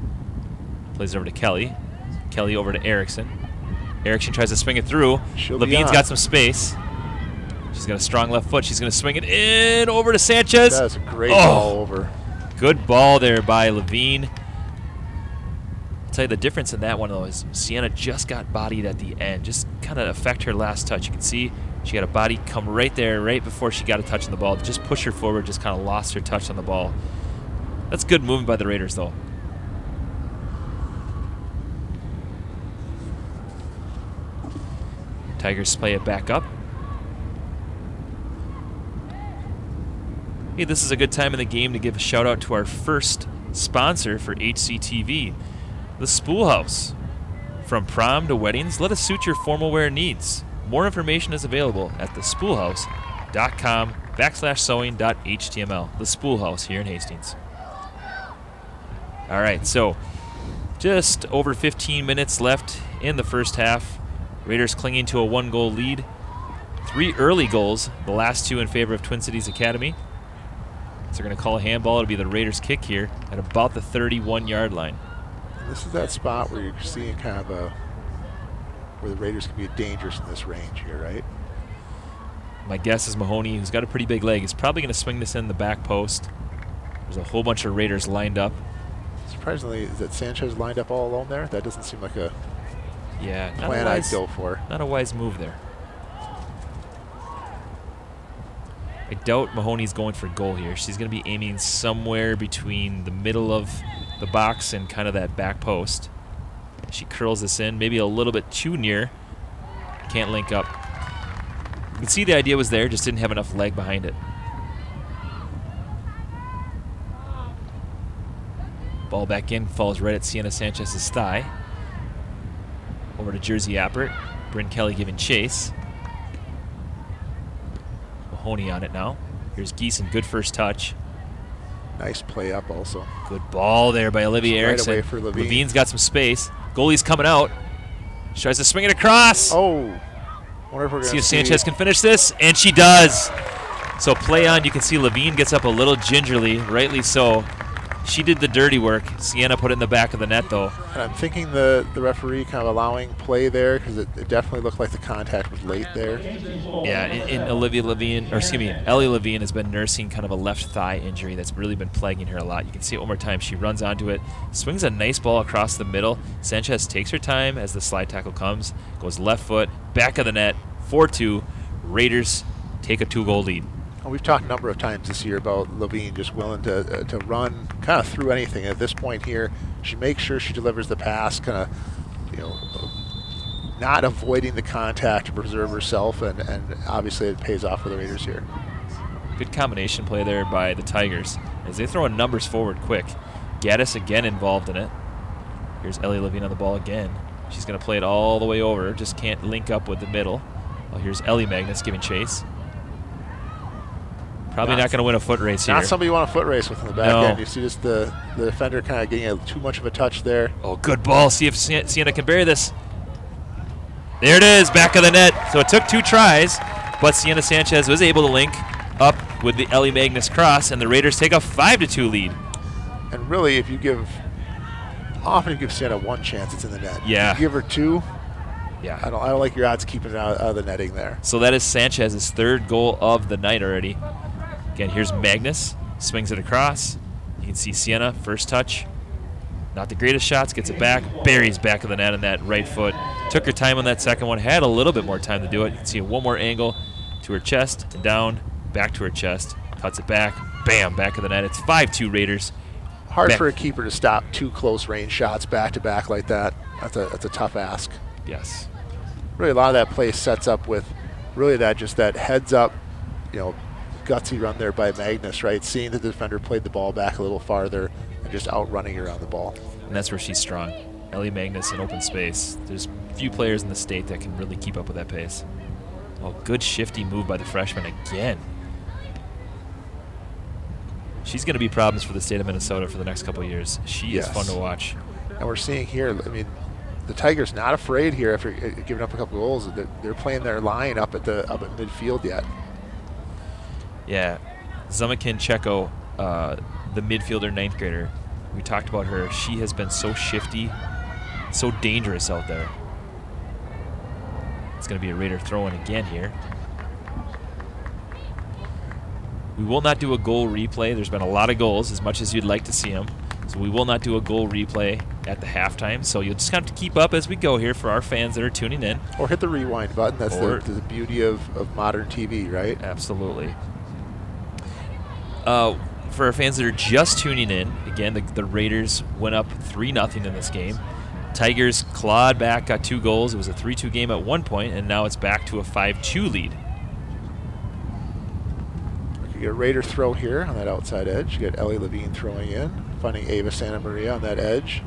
Plays it over to Kelly. Kelly over to Erickson. Erickson tries to swing it through. Levine's got some space. She's got a strong left foot. She's going to swing it in over to Sanchez. That's a great ball over. Good ball there by Levine. I'll tell you the difference in that one, though, is Sienna just got bodied at the end. Just kind of affect her last touch. You can see she got a body come right there, right before she got a touch on the ball. Just push her forward, just kind of lost her touch on the ball. That's good movement by the Raiders, though. Tigers play it back up. Hey, this is a good time in the game to give a shout out to our first sponsor for HCTV, the Spool House. From prom to weddings, let us suit your formal wear needs. More information is available at thespoolhouse.com/sewing.html. The Spool House here in Hastings. All right, so just over 15 minutes left in the first half. Raiders clinging to a 1-goal lead. 3 early goals, the last 2 in favor of Twin Cities Academy. So they're going to call a handball. It'll be the Raiders' kick here at about the 31-yard line. This is that spot where you're seeing kind of where the Raiders can be dangerous in this range here, right? My guess is Mahoney, who's got a pretty big leg, is probably going to swing this in the back post. There's a whole bunch of Raiders lined up. Surprisingly, is that Sanchez lined up all alone there? That doesn't seem like a plan I'd go for. Not a wise move there. I doubt Mahoney's going for goal here. She's going to be aiming somewhere between the middle of the box and kind of that back post. She curls this in, maybe a little bit too near. Can't link up. You can see the idea was there, just didn't have enough leg behind it. Ball back in, falls right at Sienna Sanchez's thigh. Over to Jersey Appert. Bryn Kelly giving chase. Mahoney on it now. Here's Geeson, good first touch. Nice play up also. Good ball there by Olivia Erickson. Right away for Levine. Levine's got some space. Goalie's coming out. She tries to swing it across. Oh. Wonder if we're See if Sanchez can finish this, and she does. So play on. You can see Levine gets up a little gingerly, rightly so. She did the dirty work. Sienna put it in the back of the net, though. And I'm thinking the referee kind of allowing play there because it definitely looked like the contact was late there. Yeah, and Ellie Levine has been nursing kind of a left thigh injury that's really been plaguing her a lot. You can see it one more time. She runs onto it, swings a nice ball across the middle. Sanchez takes her time as the slide tackle comes, goes left foot, back of the net, 4-2. Raiders take a 2-goal lead. We've talked a number of times this year about Levine just willing to run kind of through anything. At this point here, she makes sure she delivers the pass, kind of, not avoiding the contact to preserve herself, and obviously it pays off for the Raiders here. Good combination play there by the Tigers as they throw in numbers forward quick. Gaddis again involved in it. Here's Ellie Levine on the ball again. She's going to play it all the way over, just can't link up with the middle. Well, here's Ellie Magnus giving chase. Probably not going to win a foot race here. Not somebody you want a foot race with in the back end. You see just the defender kind of getting too much of a touch there. Oh, good ball. See if Sienna can bury this. There it is, back of the net. So it took 2 tries, but Sienna Sanchez was able to link up with the Ellie Magnus cross, and the Raiders take a 5-2 lead. And really, if you give Sienna 1 chance, it's in the net. Yeah. If you give her 2, yeah. I don't like your odds keeping it out of the netting there. So that is Sanchez's 3rd goal of the night already. Again, here's Magnus, swings it across. You can see Sienna, first touch. Not the greatest shots, gets it back, buries back of the net on that right foot. Took her time on that second one, had a little bit more time to do it. You can see one more angle to her chest and down, back to her chest, cuts it back, bam, back of the net. It's 5-2 Raiders. Hard for a keeper to stop 2 close range shots back to back like that. That's a tough ask. Yes. Really, a lot of that play sets up with really that heads up, gutsy run there by Magnus, right? Seeing the defender played the ball back a little farther and just outrunning her on the ball. And that's where she's strong. Ellie Magnus in open space. There's few players in the state that can really keep up with that pace. Oh, good shifty move by the freshman again. She's going to be problems for the state of Minnesota for the next couple of years. She is fun to watch. And we're seeing here, the Tigers not afraid here after giving up a couple goals. They're playing their line up at midfield yet. Yeah, Zamakin Cheko, the midfielder, 9th grader. We talked about her. She has been so shifty, so dangerous out there. It's going to be a Raider throw-in again here. We will not do a goal replay. There's been a lot of goals, as much as you'd like to see them. So we will not do a goal replay at the halftime. So you'll just have to keep up as we go here for our fans that are tuning in. Or hit the rewind button. That's the beauty of modern TV, right? Absolutely. For our fans that are just tuning in, again, the Raiders went up 3-0 in this game. Tigers clawed back, got 2 goals. It was a 3-2 game at one point, and now it's back to a 5-2 lead. You get a Raider throw here on that outside edge. You get Ellie Levine throwing in, finding Ava Santa Maria on that edge.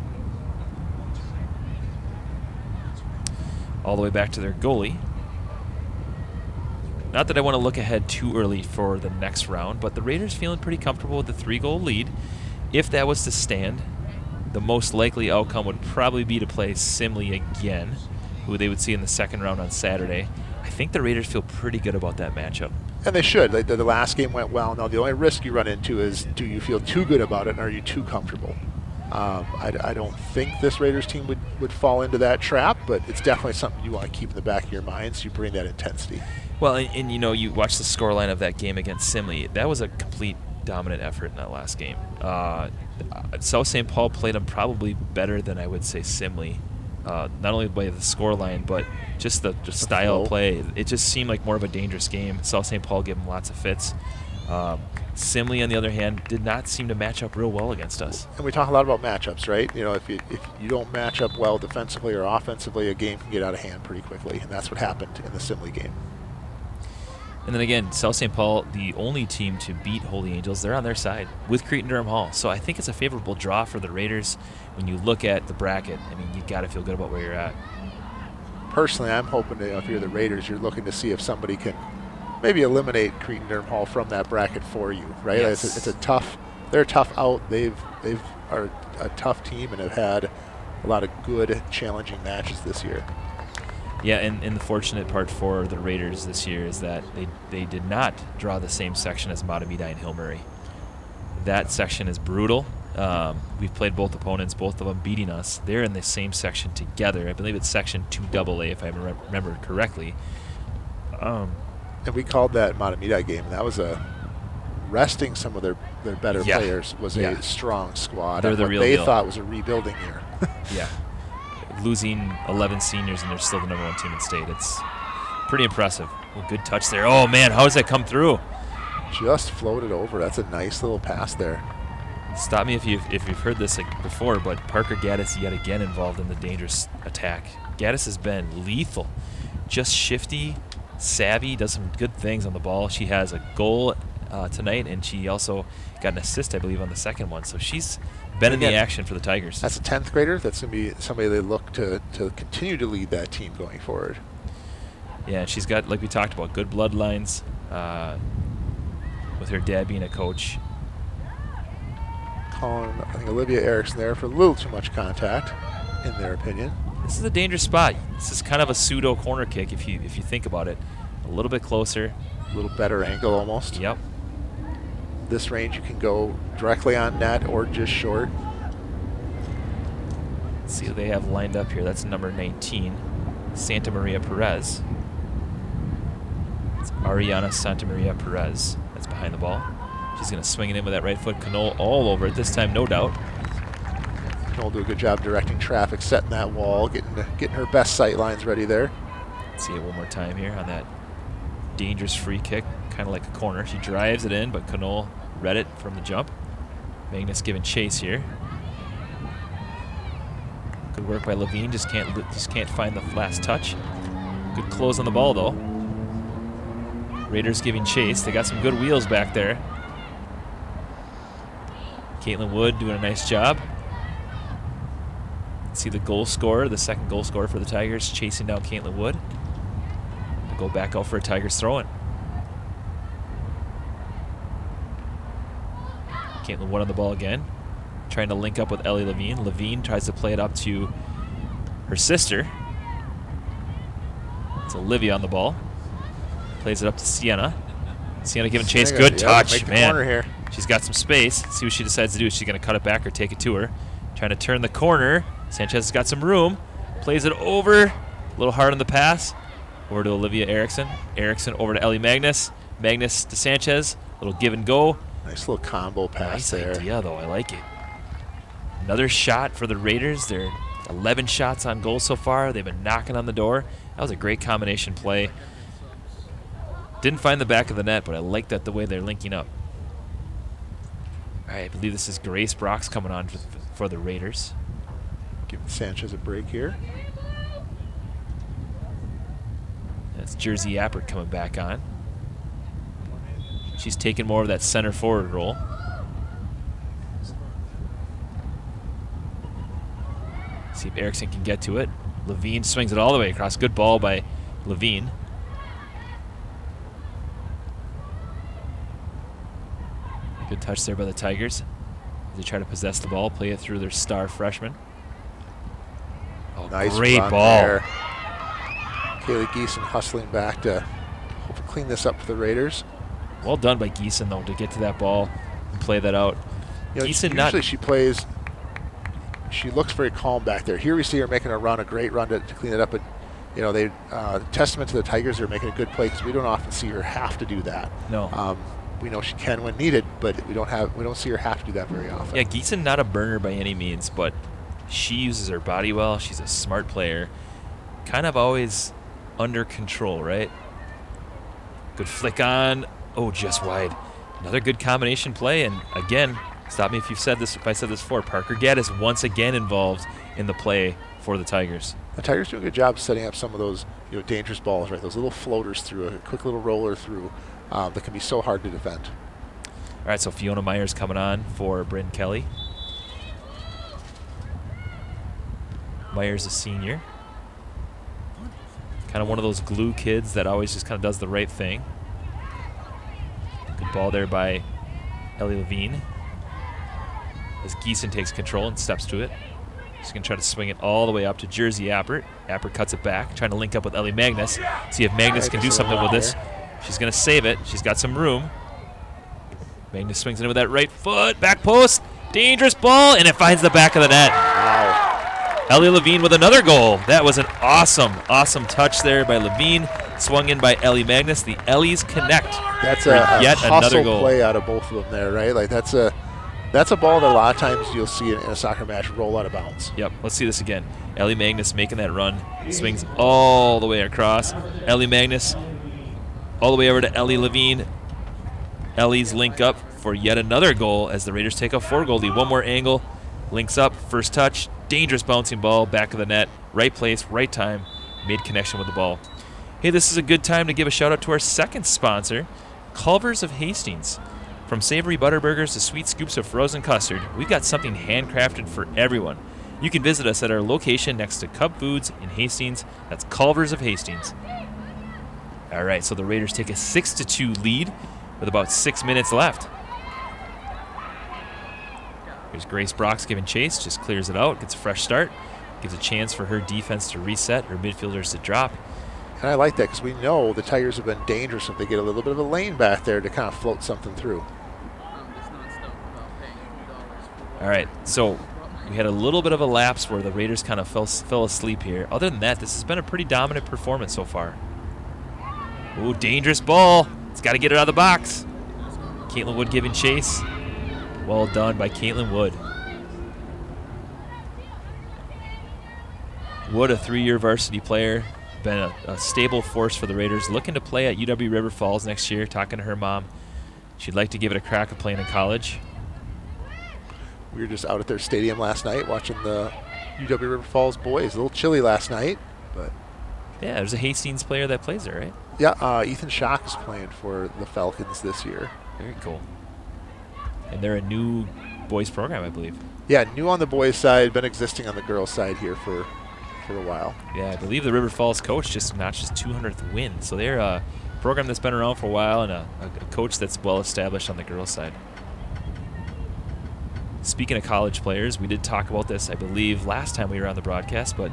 All the way back to their goalie. Not that I want to look ahead too early for the next round, but the Raiders feeling pretty comfortable with the 3-goal lead. If that was to stand, the most likely outcome would probably be to play Simley again, who they would see in the second round on Saturday. I think the Raiders feel pretty good about that matchup. And they should. The last game went well. Now, the only risk you run into is, do you feel too good about it, and are you too comfortable? I don't think this Raiders team would fall into that trap, but it's definitely something you want to keep in the back of your mind so you bring that intensity. Well, and you know, you watch the scoreline of that game against Simley. That was a complete dominant effort in that last game. South St. Paul played them probably better than I would say Simley. Not only by the scoreline, but just the style of play. It just seemed like more of a dangerous game. South St. Paul gave them lots of fits. Simley, on the other hand, did not seem to match up real well against us. And we talk a lot about matchups, right? You know, if you don't match up well defensively or offensively, a game can get out of hand pretty quickly, and that's what happened in the Simley game. And then again, South St. Paul, the only team to beat Holy Angels, they're on their side with Cretin-Durham Hall. So I think it's a favorable draw for the Raiders. When you look at the bracket, I mean, you got to feel good about where you're at. Personally, I'm hoping that if you're the Raiders, you're looking to see if somebody can maybe eliminate Cretin-Durham Hall from that bracket for you, right? Yes. It's a tough. They're a tough out. They are a tough team and have had a lot of good, challenging matches this year. Yeah, and the fortunate part for the Raiders this year is that they did not draw the same section as Matamidi and Hill Murray. That section is brutal. We've played both opponents, both of them beating us. They're in the same section together. I believe it's section 2AA, if I remember correctly. And we called that Matamidi game. That was resting some of their better players was a strong squad. They're the what real they deal. thought was a rebuilding year. Yeah. Losing 11 seniors and they're still the #1 team in state. It's pretty impressive. Oh, good touch there. Oh, man, how does that come through? Just floated over. That's a nice little pass there. Stop me if you've heard this before, but Parker Gaddis yet again involved in the dangerous attack. Gaddis has been lethal. Just shifty, savvy, does some good things on the ball. She has a goal tonight, and she also got an assist, I believe, on the second one. So she's been in the action for the Tigers. That's a 10th grader. That's going to be somebody they look to continue to lead that team going forward. Yeah, she's got, like we talked about, good bloodlines with her dad being a coach. Calling, I think, Olivia Erickson there for a little too much contact, in their opinion. This is a dangerous spot. This is kind of a pseudo corner kick if you think about it. A little bit closer. A little better angle almost. Yep. This range you can go directly on net or just short. Let's see who they have lined up here. That's number 19, Santa Maria Perez. It's Ariana Santa Maria Perez that's behind the ball. She's going to swing it in with that right foot. Canole all over it this time, no doubt. Canole do a good job directing traffic, setting that wall, getting her best sight lines ready there. Let's see it one more time here on that dangerous free kick, kind of like a corner. She drives it in, but Canole read it from the jump. Magnus giving chase here. Good work by Levine. Just can't find the last touch. Good close on the ball though. Raiders giving chase. They got some good wheels back there. Caitlin Wood doing a nice job. See the goal scorer, the second goal scorer for the Tigers, chasing down Caitlin Wood. Go back out for a Tigers throw-in. Caitlin Wood on the ball again, trying to link up with Ellie Levine. Levine tries to play it up to her sister. It's Olivia on the ball. Plays it up to Sienna. Sienna giving chase. Good touch, man. Corner here. She's got some space. See what she decides to do. Is she going to cut it back or take it to her? Trying to turn the corner. Sanchez has got some room. Plays it over. A little hard on the pass. Over to Olivia Erickson. Erickson over to Ellie Magnus. Magnus to Sanchez. Little give and go. Nice little combo pass there. Nice idea, though. I like it. Another shot for the Raiders. They're 11 shots on goal so far. They've been knocking on the door. That was a great combination play. Didn't find the back of the net, but I like that the way they're linking up. All right, I believe this is Grace Brock's coming on for the Raiders. Giving Sanchez a break here. That's Jersey Appert coming back on. She's taking more of that center forward role. See if Erickson can get to it. Levine swings it all the way across. Good ball by Levine. Good touch there by the Tigers. They try to possess the ball, play it through their star freshman. Oh, nice great run ball. There. Kaylee Geeson hustling back to hopefully clean this up for the Raiders. Well done by Geeson, though, to get to that ball and play that out. You know, Geeson usually she plays she looks very calm back there. Here we see her making a great run to clean it up. But you know, they testament to the Tigers. They're making a good play because we don't often see her have to do that. No. We know she can when needed, but we don't see her have to do that very often. Yeah, Geeson not a burner by any means, but she uses her body well. She's a smart player, kind of always under control, right? Good flick on. Oh, just wide. Another good combination play, and again, stop me if I said this before. Parker Gaddis once again involved in the play for the Tigers. The Tigers do a good job setting up some of those dangerous balls, right? Those little floaters through, a quick little roller through that can be so hard to defend. All right, so Fiona Myers coming on for Bryn Kelly. Myers a senior. Kind of one of those glue kids that always just kind of does the right thing. Good ball there by Ellie Levine. As Geeson takes control and steps to it. She's going to try to swing it all the way up to Jersey Appert. Appert cuts it back, trying to link up with Ellie Magnus. See if Magnus can do something with this. She's going to save it. She's got some room. Magnus swings in with that right foot. Back post. Dangerous ball, and it finds the back of the net. Wow. Ellie Levine with another goal. That was an awesome, awesome touch there by Levine. Swung in by Ellie Magnus. The Ellies connect. That's yet another hustle goal. Play out of both of them there, right? Like that's a ball that a lot of times you'll see in a soccer match roll out of bounds. Yep, let's see this again. Ellie Magnus making that run. Swings all the way across. Ellie Magnus all the way over to Ellie Levine. Ellie's link up for yet another goal as the Raiders take a 4-goal lead. One more angle. Links up, first touch. Dangerous bouncing ball, back of the net. Right place, right time. Made connection with the ball. Hey, this is a good time to give a shout out to our second sponsor, Culver's of Hastings. From savory butterburgers to sweet scoops of frozen custard, we've got something handcrafted for everyone. You can visit us at our location next to Cub Foods in Hastings. That's Culver's of Hastings. All right, so the Raiders take a 6-2 lead with about 6 minutes left. Here's Grace Brox giving chase, just clears it out, gets a fresh start, gives a chance for her defense to reset, her midfielders to drop. And I like that because we know the Tigers have been dangerous if they get a little bit of a lane back there to kind of float something through. All right, so we had a little bit of a lapse where the Raiders kind of fell asleep here. Other than that, this has been a pretty dominant performance so far. Ooh, dangerous ball. It's got to get it out of the box. Caitlin Wood giving chase. Well done by Caitlin Wood. Wood, a 3-year varsity player, been a stable force for the Raiders, looking to play at UW River Falls next year, talking to her mom. She'd like to give it a crack at playing in college. We were just out at their stadium last night watching the UW River Falls boys. A little chilly last night, but... Yeah, there's a Hastings player that plays there, right? Yeah, Ethan Schock is playing for the Falcons this year. Very cool. And they're a new boys program, I believe. Yeah, new on the boys' side, been existing on the girls' side here for a while. Yeah, I believe the River Falls coach just notched his 200th win. So they're a program that's been around for a while and a coach that's well established on the girls' side. Speaking of college players, we did talk about this, I believe, last time we were on the broadcast, but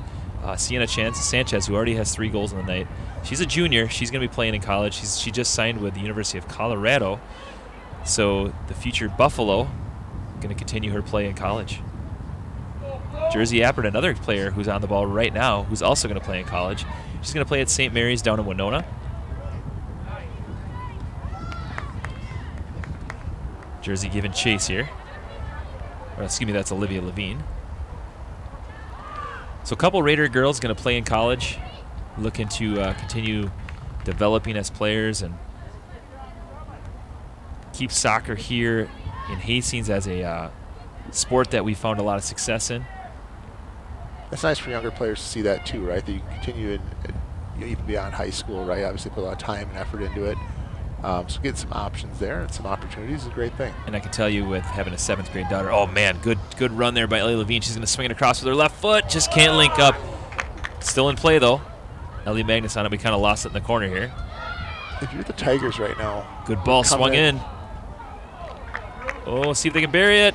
Sienna Sanchez, who already has 3 goals in the night, she's a junior. She's going to be playing in college. She just signed with the University of Colorado. So the future Buffalo going to continue her play in college. Jersey Appert, another player who's on the ball right now, who's also going to play in college. She's going to play at St. Mary's down in Winona. Jersey giving chase here. Or, excuse me, that's Olivia Levine. So a couple Raider girls going to play in college, looking to continue developing as players and keep soccer here in Hastings as a sport that we found a lot of success in. It's nice for younger players to see that too, right? That you can continue even beyond high school, right? Obviously put a lot of time and effort into it. So get some options there and some opportunities is a great thing. And I can tell you with having a 7th grade daughter, oh man, good run there by Ellie Levine. She's going to swing it across with her left foot. Just can't link up. Still in play though. Ellie Magnus on it. We kind of lost it in the corner here. If you're the Tigers right now. Good ball swung in. Oh, see if they can bury it.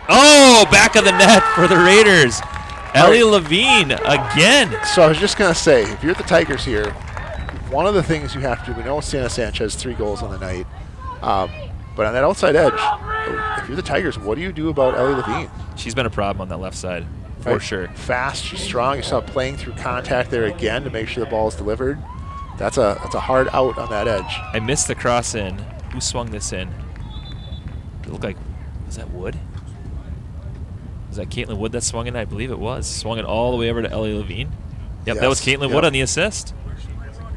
Oh, back of the net for the Raiders. Ellie Levine again. So I was just going to say, if you're the Tigers here, one of the things you have to do, we know Sienna Sanchez 3 goals on the night, but on that outside edge, if you're the Tigers, what do you do about Ellie Levine? She's been a problem on that left side. For sure. Fast, she's strong. You saw playing through contact there again to make sure the ball is delivered. That's a hard out on that edge. I missed the cross in. Who swung this in? It looked like, was that Wood? Was that Caitlin Wood that swung it? I believe it was. Swung it all the way over to Ellie Levine. Yep, Yes, that was Caitlin Wood on the assist.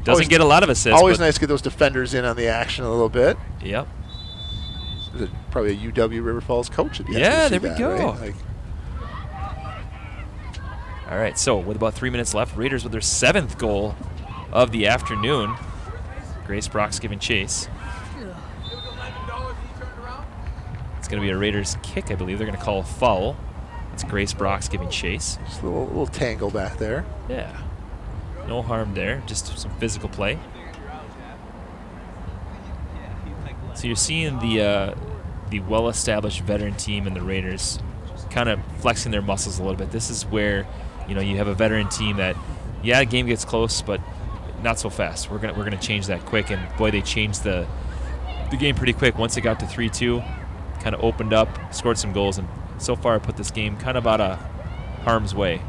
Doesn't Always- get a lot of assists. Always but nice to get those defenders in on the action a little bit. Yep. There's probably a UW River Falls coach at the end. Yeah, to see there we that, go. right? Like, All right, so with about 3 minutes left, Raiders with their 7th goal of the afternoon. Grace Brock's giving chase. It's going to be a Raiders kick, I believe. They're going to call a foul. It's Grace Brock's giving chase. just a little tangle back there. Yeah. No harm there, just some physical play. So you're seeing the well-established veteran team and the Raiders kind of flexing their muscles a little bit. This is where, you have a veteran team that, the game gets close, but not so fast. We're gonna change that quick, and boy, they changed the game pretty quick. Once it got to 3-2, kind of opened up, scored some goals, and so far put this game kind of out of harm's way.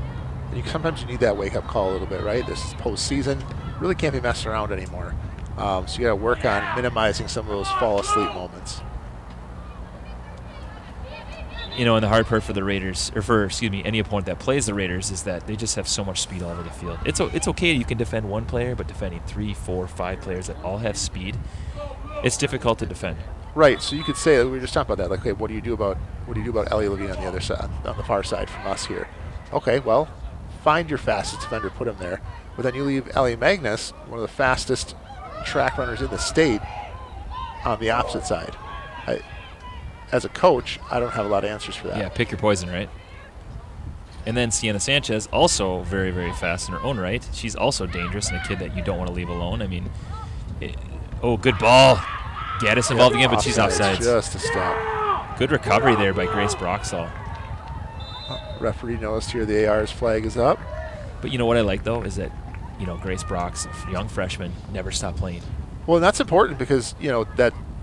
And sometimes you need that wake-up call a little bit, right? This is postseason. Really can't be messing around anymore. So you got to work on minimizing some of those fall-asleep moments. And the hard part for the Raiders, or for, any opponent that plays the Raiders, is that they just have so much speed all over the field. It's okay you can defend one player, but defending 3, 4, 5 players that all have speed, it's difficult to defend. Right. So you could say, we were just talking about that. Like, okay, what do you do about Ellie Levine on the other side, on the far side from us here? Okay, well, find your fastest defender, put him there. But then you leave Ellie Magnus, one of the fastest track runners in the state, on the opposite side. As a coach, I don't have a lot of answers for that. Yeah, pick your poison, right? And then Sienna Sanchez, also very, very fast in her own right. She's also dangerous and a kid that you don't want to leave alone. I mean, good ball. Gaddis involved again, but she's offsides. Just a step. Good recovery there by Grace Broxall. Referee noticed here the AR's flag is up. But what I like, though, is that, Grace Brox, young freshman, never stopped playing. Well, and that's important because,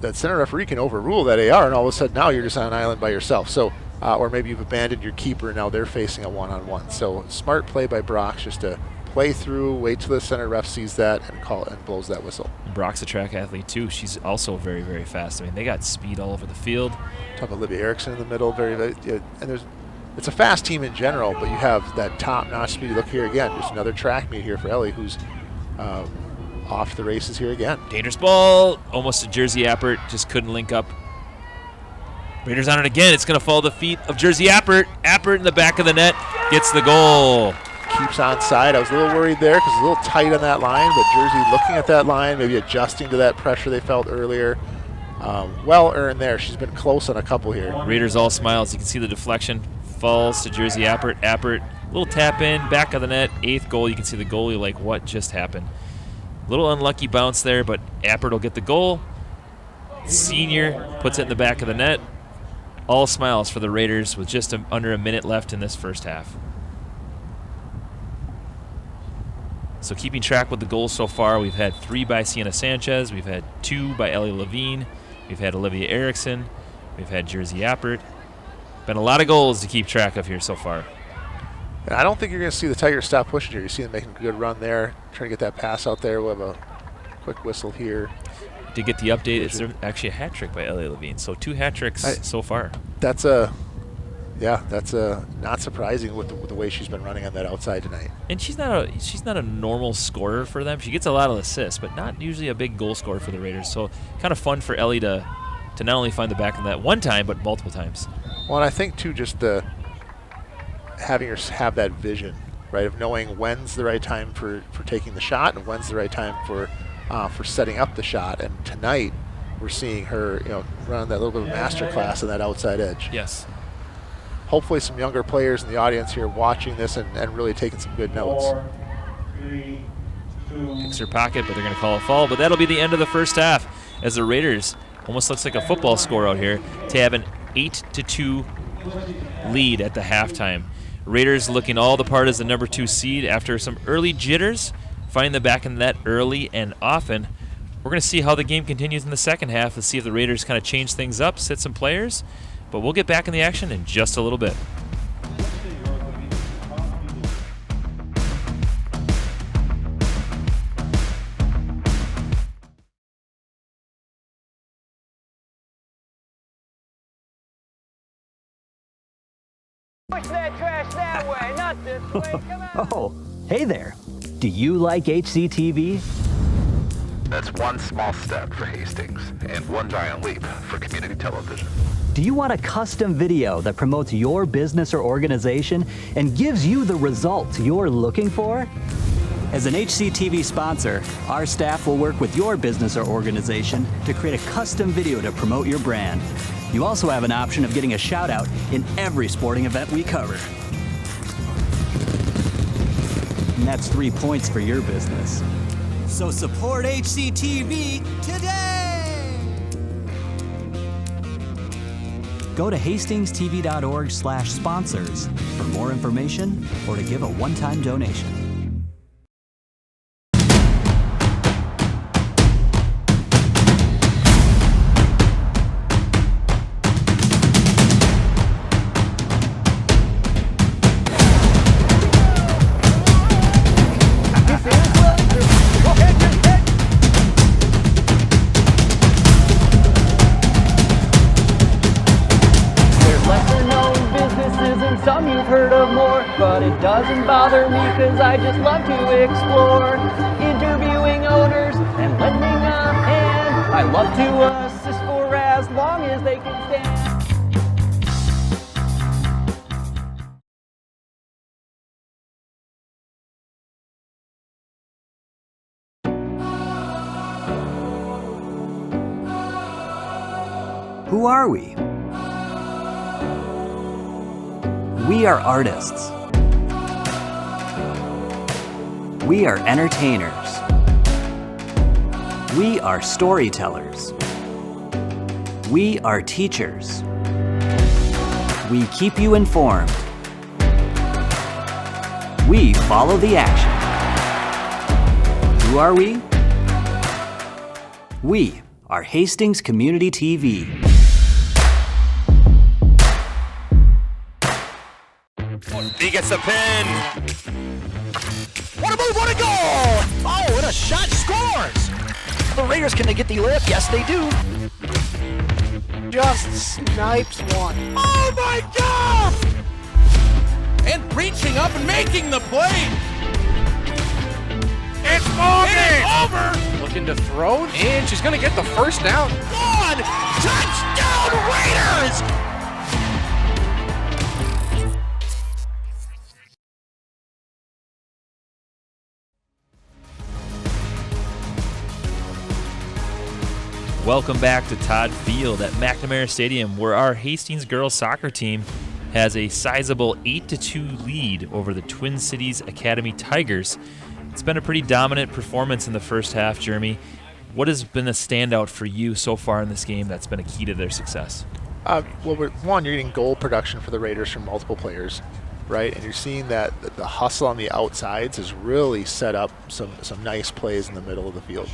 that center referee can overrule that AR, and all of a sudden now you're just on an island by yourself. So, or maybe you've abandoned your keeper, and now they're facing a one-on-one. So, smart play by Brox just to play through, wait till the center ref sees that, and call it and blows that whistle. Brock's a track athlete, too. She's also very, very fast. I mean, they got speed all over the field. Talk about Libby Erickson in the middle, and it's a fast team in general, but you have that top-notch speed. Look here again, just another track meet here for Ellie, who's off the races here again. Dangerous ball, almost to Jersey Appert, just couldn't link up. Raiders on it again. It's going to fall the feet of Jersey Appert. Appert in the back of the net gets the goal. Keeps on side. I was a little worried there because it's a little tight on that line, but Jersey looking at that line, maybe adjusting to that pressure they felt earlier. Well earned there. She's been close on a couple here. Raiders all smiles. You can see the deflection falls to Jersey Appert. Appert, little tap in, back of the net, 8th goal. You can see the goalie like, what just happened? Little unlucky bounce there, but Appert will get the goal. Senior puts it in the back of the net. All smiles for the Raiders with just under a minute left in this first half. So keeping track with the goals so far, we've had 3 by Sienna Sanchez. We've had 2 by Ellie Levine. We've had Olivia Erickson. We've had Jersey Appert. Been a lot of goals to keep track of here so far. And I don't think you're going to see the Tigers stop pushing here. You see them making a good run there, trying to get that pass out there. We'll have a quick whistle here. To get the update, it's actually a hat trick by Ellie Levine. So 2 hat tricks so far. That's not surprising with the way she's been running on that outside tonight. And she's not a normal scorer for them. She gets a lot of assists, but not usually a big goal scorer for the Raiders. So kind of fun for Ellie to not only find the back of that one time, but multiple times. Well, and I think too, just having her have that vision, right, of knowing when's the right time for taking the shot and when's the right time for setting up the shot. And tonight we're seeing her, run that little bit of a master class on that outside edge. Yes. Hopefully some younger players in the audience here watching this and really taking some good notes. 4, 3, 2. Picks her pocket, but they're going to call a foul. But that'll be the end of the first half as the Raiders, almost looks like a football score out here, to have an 8-2 lead at the halftime. Raiders looking all the part as the number 2 seed after some early jitters, finding the back in the net early and often. We're going to see how the game continues in the second half. Let's see if the Raiders kind of change things up, sit some players. But we'll get back in the action in just a little bit. Push that trash that way, not this way. Come on. Oh, hey there. Do you like HCTV? That's one small step for Hastings and one giant leap for community television. Do you want a custom video that promotes your business or organization and gives you the results you're looking for? As an HCTV sponsor, our staff will work with your business or organization to create a custom video to promote your brand. You also have an option of getting a shout out in every sporting event we cover. And that's 3 points for your business. So support HCTV today! Go to hastingstv.org/sponsors for more information or to give a one-time donation. Some you've heard of more, but it doesn't bother me cause I just love to explore. Interviewing owners and lending a hand. I love to assist for as long as they can stand. Who are we? We are artists. We are entertainers. We are storytellers. We are teachers. We keep you informed. We follow the action. Who are we? We are Hastings Community TV. He gets the pin. What a move, what a goal! Oh, what a shot, scores! The Raiders, can they get the lift? Yes, they do. Just snipes one. Oh my God! And reaching up and making the play. It's moving! Over! Looking to throw, and she's going to get the first down. One! Touchdown Raiders! Welcome back to Todd Field at McNamara Stadium, where our Hastings girls soccer team has a sizable 8-2 lead over the Twin Cities Academy Tigers. It's been a pretty dominant performance in the first half, Jeremy. What has been a standout for you so far in this game that's been a key to their success? Well, one, you're getting goal production for the Raiders from multiple players, right? And you're seeing that the hustle on the outsides has really set up some nice plays in the middle of the field.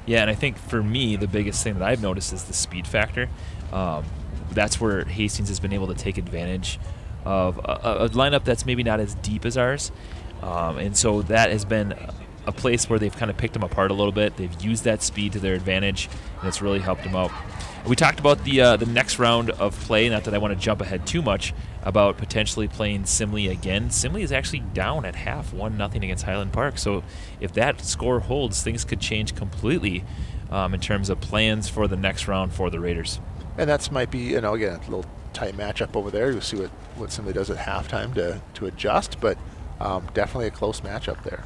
Yeah, and I think for me, the biggest thing that I've noticed is the speed factor. That's where Hastings has been able to take advantage of a lineup that's maybe not as deep as ours. And so that has been a place where they've kind of picked them apart a little bit. They've used that speed to their advantage, and it's really helped them out. We talked about the next round of play, not that I want to jump ahead too much, about potentially playing Simley again. Simley is actually down at half, 1-0 against Highland Park. So if that score holds, things could change completely in terms of plans for the next round for the Raiders. And that's might be, again, a little tight matchup over there. You'll see what Simley does at halftime to adjust, but definitely a close matchup there.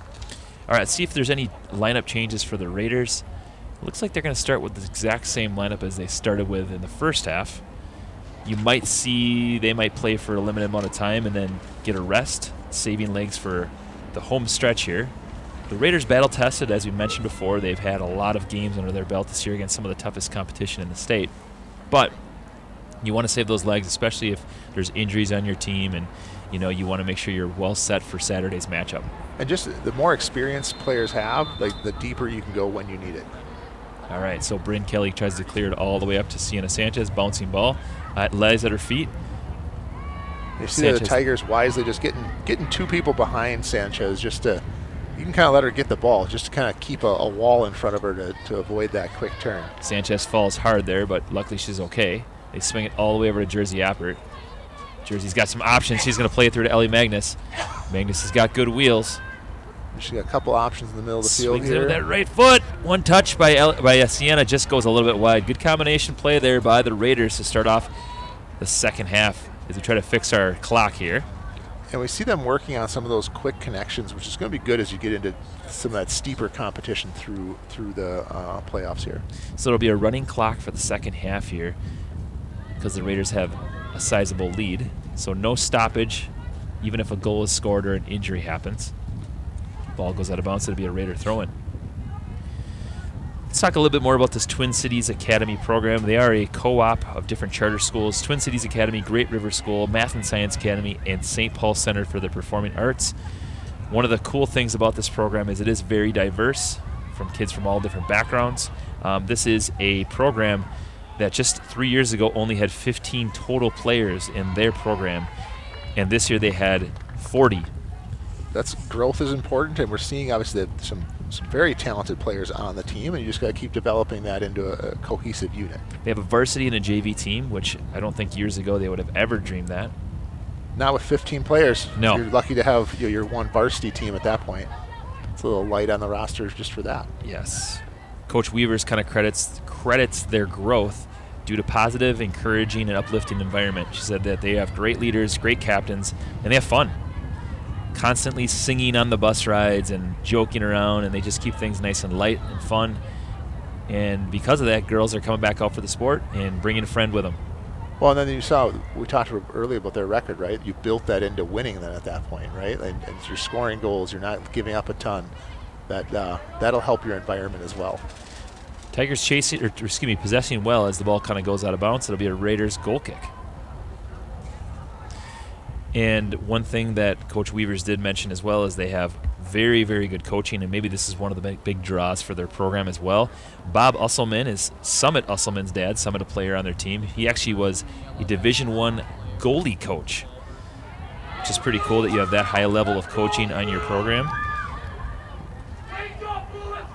All right, let's see if there's any lineup changes for the Raiders. It looks like they're going to start with the exact same lineup as they started with in the first half. You might see they might play for a limited amount of time and then get a rest, saving legs for the home stretch here. The Raiders battle tested, as we mentioned before. They've had a lot of games under their belt this year against some of the toughest competition in the state. But you want to save those legs, especially if there's injuries on your team, and you want to make sure you're well set for Saturday's matchup. And just the more experienced players have, the deeper you can go when you need it. All right, so Bryn Kelly tries to clear it all the way up to Sienna Sanchez, bouncing ball. Lies at her feet. You see the Tigers wisely just getting two people behind Sanchez just to, you can kind of let her get the ball, just to kind of keep a wall in front of her to avoid that quick turn. Sanchez falls hard there, but luckily she's okay. They swing it all the way over to Jersey Appert. Jersey's got some options. She's going to play it through to Ellie Magnus. Magnus has got good wheels. She's got a couple options in the middle of the field Swings here. into that right foot. One touch by Sienna, just goes a little bit wide. Good combination play there by the Raiders to start off the second half as we try to fix our clock here. And we see them working on some of those quick connections, which is going to be good as you get into some of that steeper competition through the playoffs here. So it'll be a running clock for the second half here because the Raiders have a sizable lead. So no stoppage, even if a goal is scored or an injury happens. Ball goes out of bounds. It'll be a Raider throw-in. Let's talk a little bit more about this Twin Cities Academy program. They are a co-op of different charter schools. Twin Cities Academy, Great River School, Math and Science Academy, and St. Paul Center for the Performing Arts. One of the cool things about this program is it is very diverse, from kids from all different backgrounds. This is a program that just 3 years ago only had 15 total players in their program, and this year they had 40. That's growth is important, and we're seeing obviously some very talented players on the team, and you just got to keep developing that into a cohesive unit. They have a varsity and a JV team, which I don't think years ago they would have ever dreamed that. Not with 15 players. No. You're lucky to have your one varsity team at that point. It's a little light on the roster just for that. Yes. Coach Weavers kind of credits their growth due to positive, encouraging, and uplifting environment. She said that they have great leaders, great captains, and they have fun. Constantly singing on the bus rides and joking around, and they just keep things nice and light and fun. And because of that, girls are coming back out for the sport and bringing a friend with them. Well, and then you saw, we talked earlier about their record, right? You built that into winning then at that point, right? And you're scoring goals, you're not giving up a ton. That'll help your environment as well. Tigers possessing well as the ball kind of goes out of bounds. It'll be a Raiders goal kick. And one thing that Coach Weavers did mention as well is they have very, very good coaching, and maybe this is one of the big draws for their program as well. Bob Usselman is Summit Usselman's dad, Summit a player on their team. He actually was a Division I goalie coach, which is pretty cool that you have that high level of coaching on your program.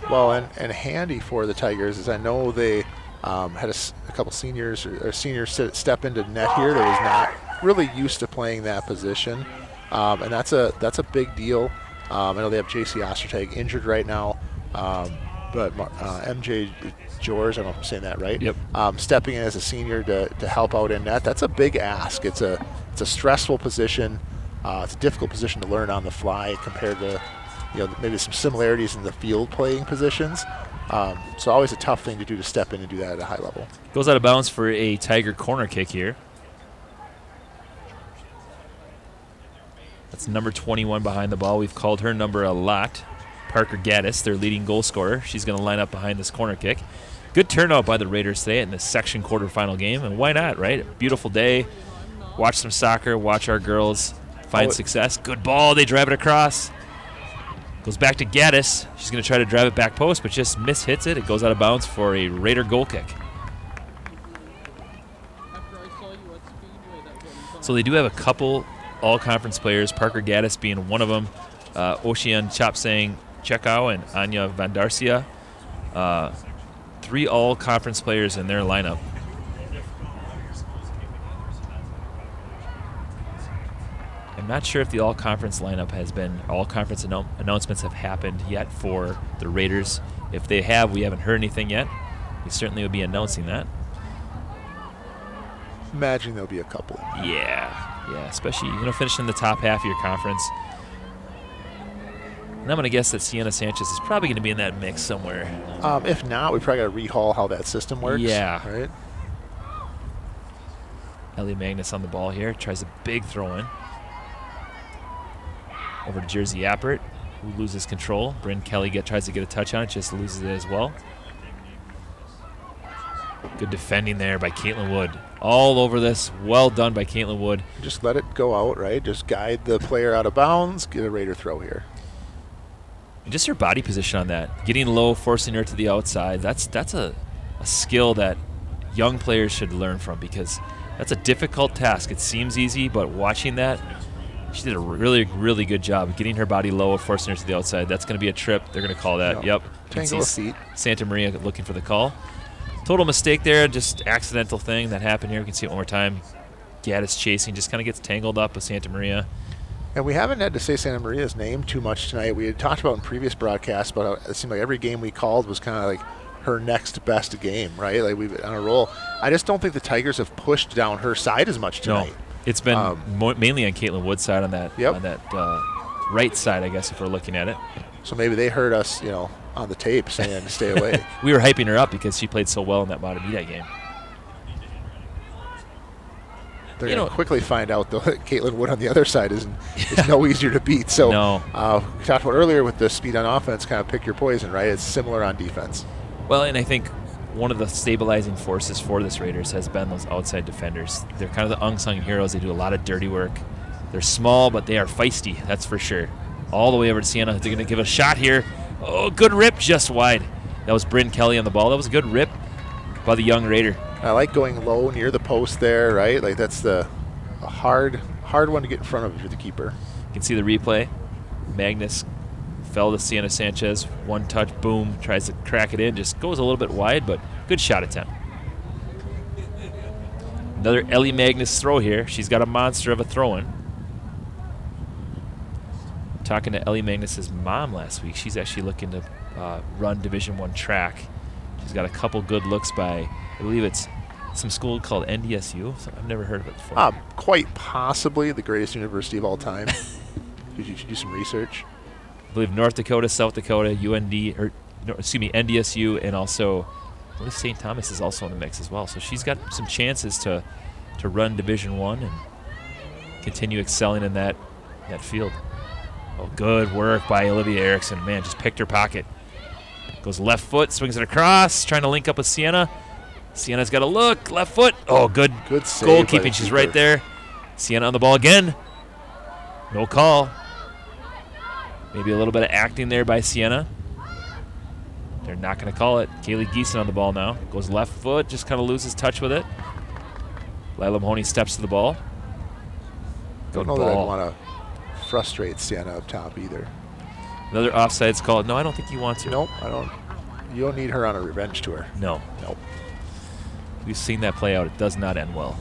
Well, and handy for the Tigers is I know they had a couple seniors or seniors step into net here that was not really used to playing that position, and that's a big deal. I know they have J.C. Ostertag injured right now, but MJ Jors, I don't know if I'm saying that right. Yep. Stepping in as a senior to help out in net. That's a big ask. It's a stressful position. It's a difficult position to learn on the fly compared to maybe some similarities in the field playing positions. So always a tough thing to do to step in and do that at a high level. Goes out of bounds for a Tiger corner kick here. That's number 21 behind the ball. We've called her number a lot. Parker Gaddis, their leading goal scorer. She's going to line up behind this corner kick. Good turnout by the Raiders today in this section quarterfinal game, and why not, right? Beautiful day. Watch some soccer, watch our girls find success. Good ball, they drive it across. Goes back to Gaddis. She's going to try to drive it back post, but just mishits it. It goes out of bounds for a Raider goal kick. So they do have a couple all-conference players, Parker Gaddis being one of them, Ocean Chapsang Chekow and Anya Vandarcia. 3 all-conference players in their lineup. I'm not sure if the all-conference lineup has been, all-conference announcements have happened yet for the Raiders. If they have, we haven't heard anything yet. We certainly will be announcing that. Imagine there'll be a couple. Yeah, especially finishing in the top half of your conference. And I'm going to guess that Sienna Sanchez is probably going to be in that mix somewhere. If not, we probably got to rehaul how that system works. Yeah. Right. Ellie Magnus on the ball here, tries a big throw-in. Over to Jersey Appert, who loses control. Bryn Kelly tries to get a touch on it, just loses it as well. Good defending there by Caitlin Wood. All over this. Well done by Caitlin Wood. Just let it go out, right? Just guide the player out of bounds, get a Raider throw here. And just her body position on that. Getting low, forcing her to the outside. That's a skill that young players should learn from, because that's a difficult task. It seems easy, but watching that, she did a really, really good job of getting her body low, forcing her to the outside. That's going to be a trip. They're going to call that. Yep. Tangle of feet. Santa Maria looking for the call. Total mistake there, just accidental thing that happened here. We can see it one more time. Gaddis chasing, just kind of gets tangled up with Santa Maria. And we haven't had to say Santa Maria's name too much tonight. We had talked about in previous broadcasts, but it seemed like every game we called was kind of like her next best game, right? Like we've been on a roll. I just don't think the Tigers have pushed down her side as much tonight. No, it's been mainly on Caitlin Wood's side on that right side, I guess, if we're looking at it. So maybe they heard us, on the tape saying stay away. We were hyping her up because she played so well in that Matamita game. They're going to quickly find out, though, that Caitlin Wood on the other side is no easier to beat. So we talked about earlier with the speed on offense, kind of pick your poison, right? It's similar on defense. Well, and I think one of the stabilizing forces for this Raiders has been those outside defenders. They're kind of the unsung heroes. They do a lot of dirty work. They're small, but they are feisty, that's for sure. All the way over to Sienna. They're going to give a shot here. Oh, good rip, just wide. That was Bryn Kelly on the ball. That was a good rip by the young Raider. I like going low near the post there, right? Like that's a hard one to get in front of if you're the keeper. You can see the replay. Magnus fell to Sienna Sanchez. One touch, boom, tries to crack it in. Just goes a little bit wide, but good shot attempt. Another Ellie Magnus throw here. She's got a monster of a throw-in. Talking to Ellie Magnus's mom last week. She's actually looking to run Division I track. She's got a couple good looks by, I believe it's some school called NDSU. So I've never heard of it before. Quite possibly the greatest university of all time. You should do some research. I believe North Dakota, South Dakota, NDSU, and also I believe St. Thomas is also in the mix as well. So she's got some chances to run Division I and continue excelling in that field. Oh, good work by Olivia Erickson. Man, just picked her pocket. Goes left foot, swings it across, trying to link up with Sienna. Sienna's got a look, left foot. Oh, good save goalkeeping. She's right there. Sienna on the ball again. No call. Maybe a little bit of acting there by Sienna. They're not going to call it. Kaylee Geeson on the ball now. Goes left foot, just kind of loses touch with it. Lila Mahoney steps to the ball. Don't know that I want to frustrate Sienna up top either. Another offsides call. No, I don't think you want to. Nope, I don't. You don't need her on a revenge tour. No. Nope. We've seen that play out. It does not end well.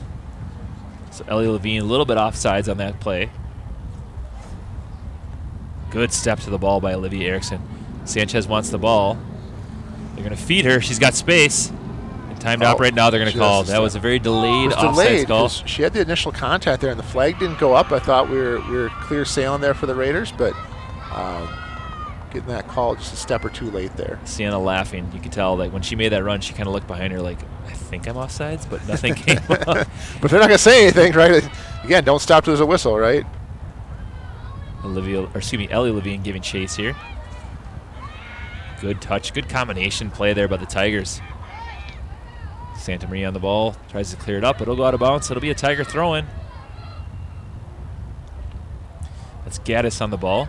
So Ellie Levine, a little bit offsides on that play. Good step to the ball by Olivia Erickson. Sanchez wants the ball. They're going to feed her. She's got space. And timed out right now. They're going to call. That was a very delayed offsides call. She had the initial contact there, and the flag didn't go up. I thought we were clear sailing there for the Raiders, but getting that call just a step or two late there. Sienna laughing. You could tell that when she made that run, she kind of looked behind her like, I think I'm offsides, but nothing came up. But they're not going to say anything, right? Again, don't stop till there's a whistle, right? Ellie Levine giving chase here. Good touch, good combination play there by the Tigers. Santa Maria on the ball, tries to clear it up, but it'll go out of bounds. It'll be a Tiger throw-in. That's Gaddis on the ball.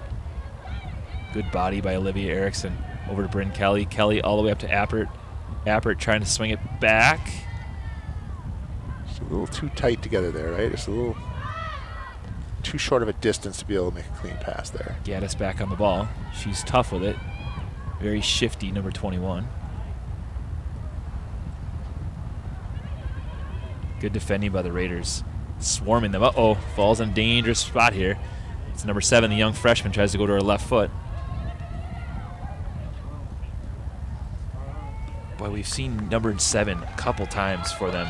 Good body by Olivia Erickson. Over to Bryn Kelly. Kelly all the way up to Appert. Appert trying to swing it back. Just a little too tight together there, right? Just a little too short of a distance to be able to make a clean pass there. Gaddis back on the ball. She's tough with it. Very shifty, number 21. Good defending by the Raiders. Swarming them. Uh-oh, falls in a dangerous spot here. It's number 7, the young freshman, tries to go to her left foot. Boy, we've seen number 7 a couple times for them.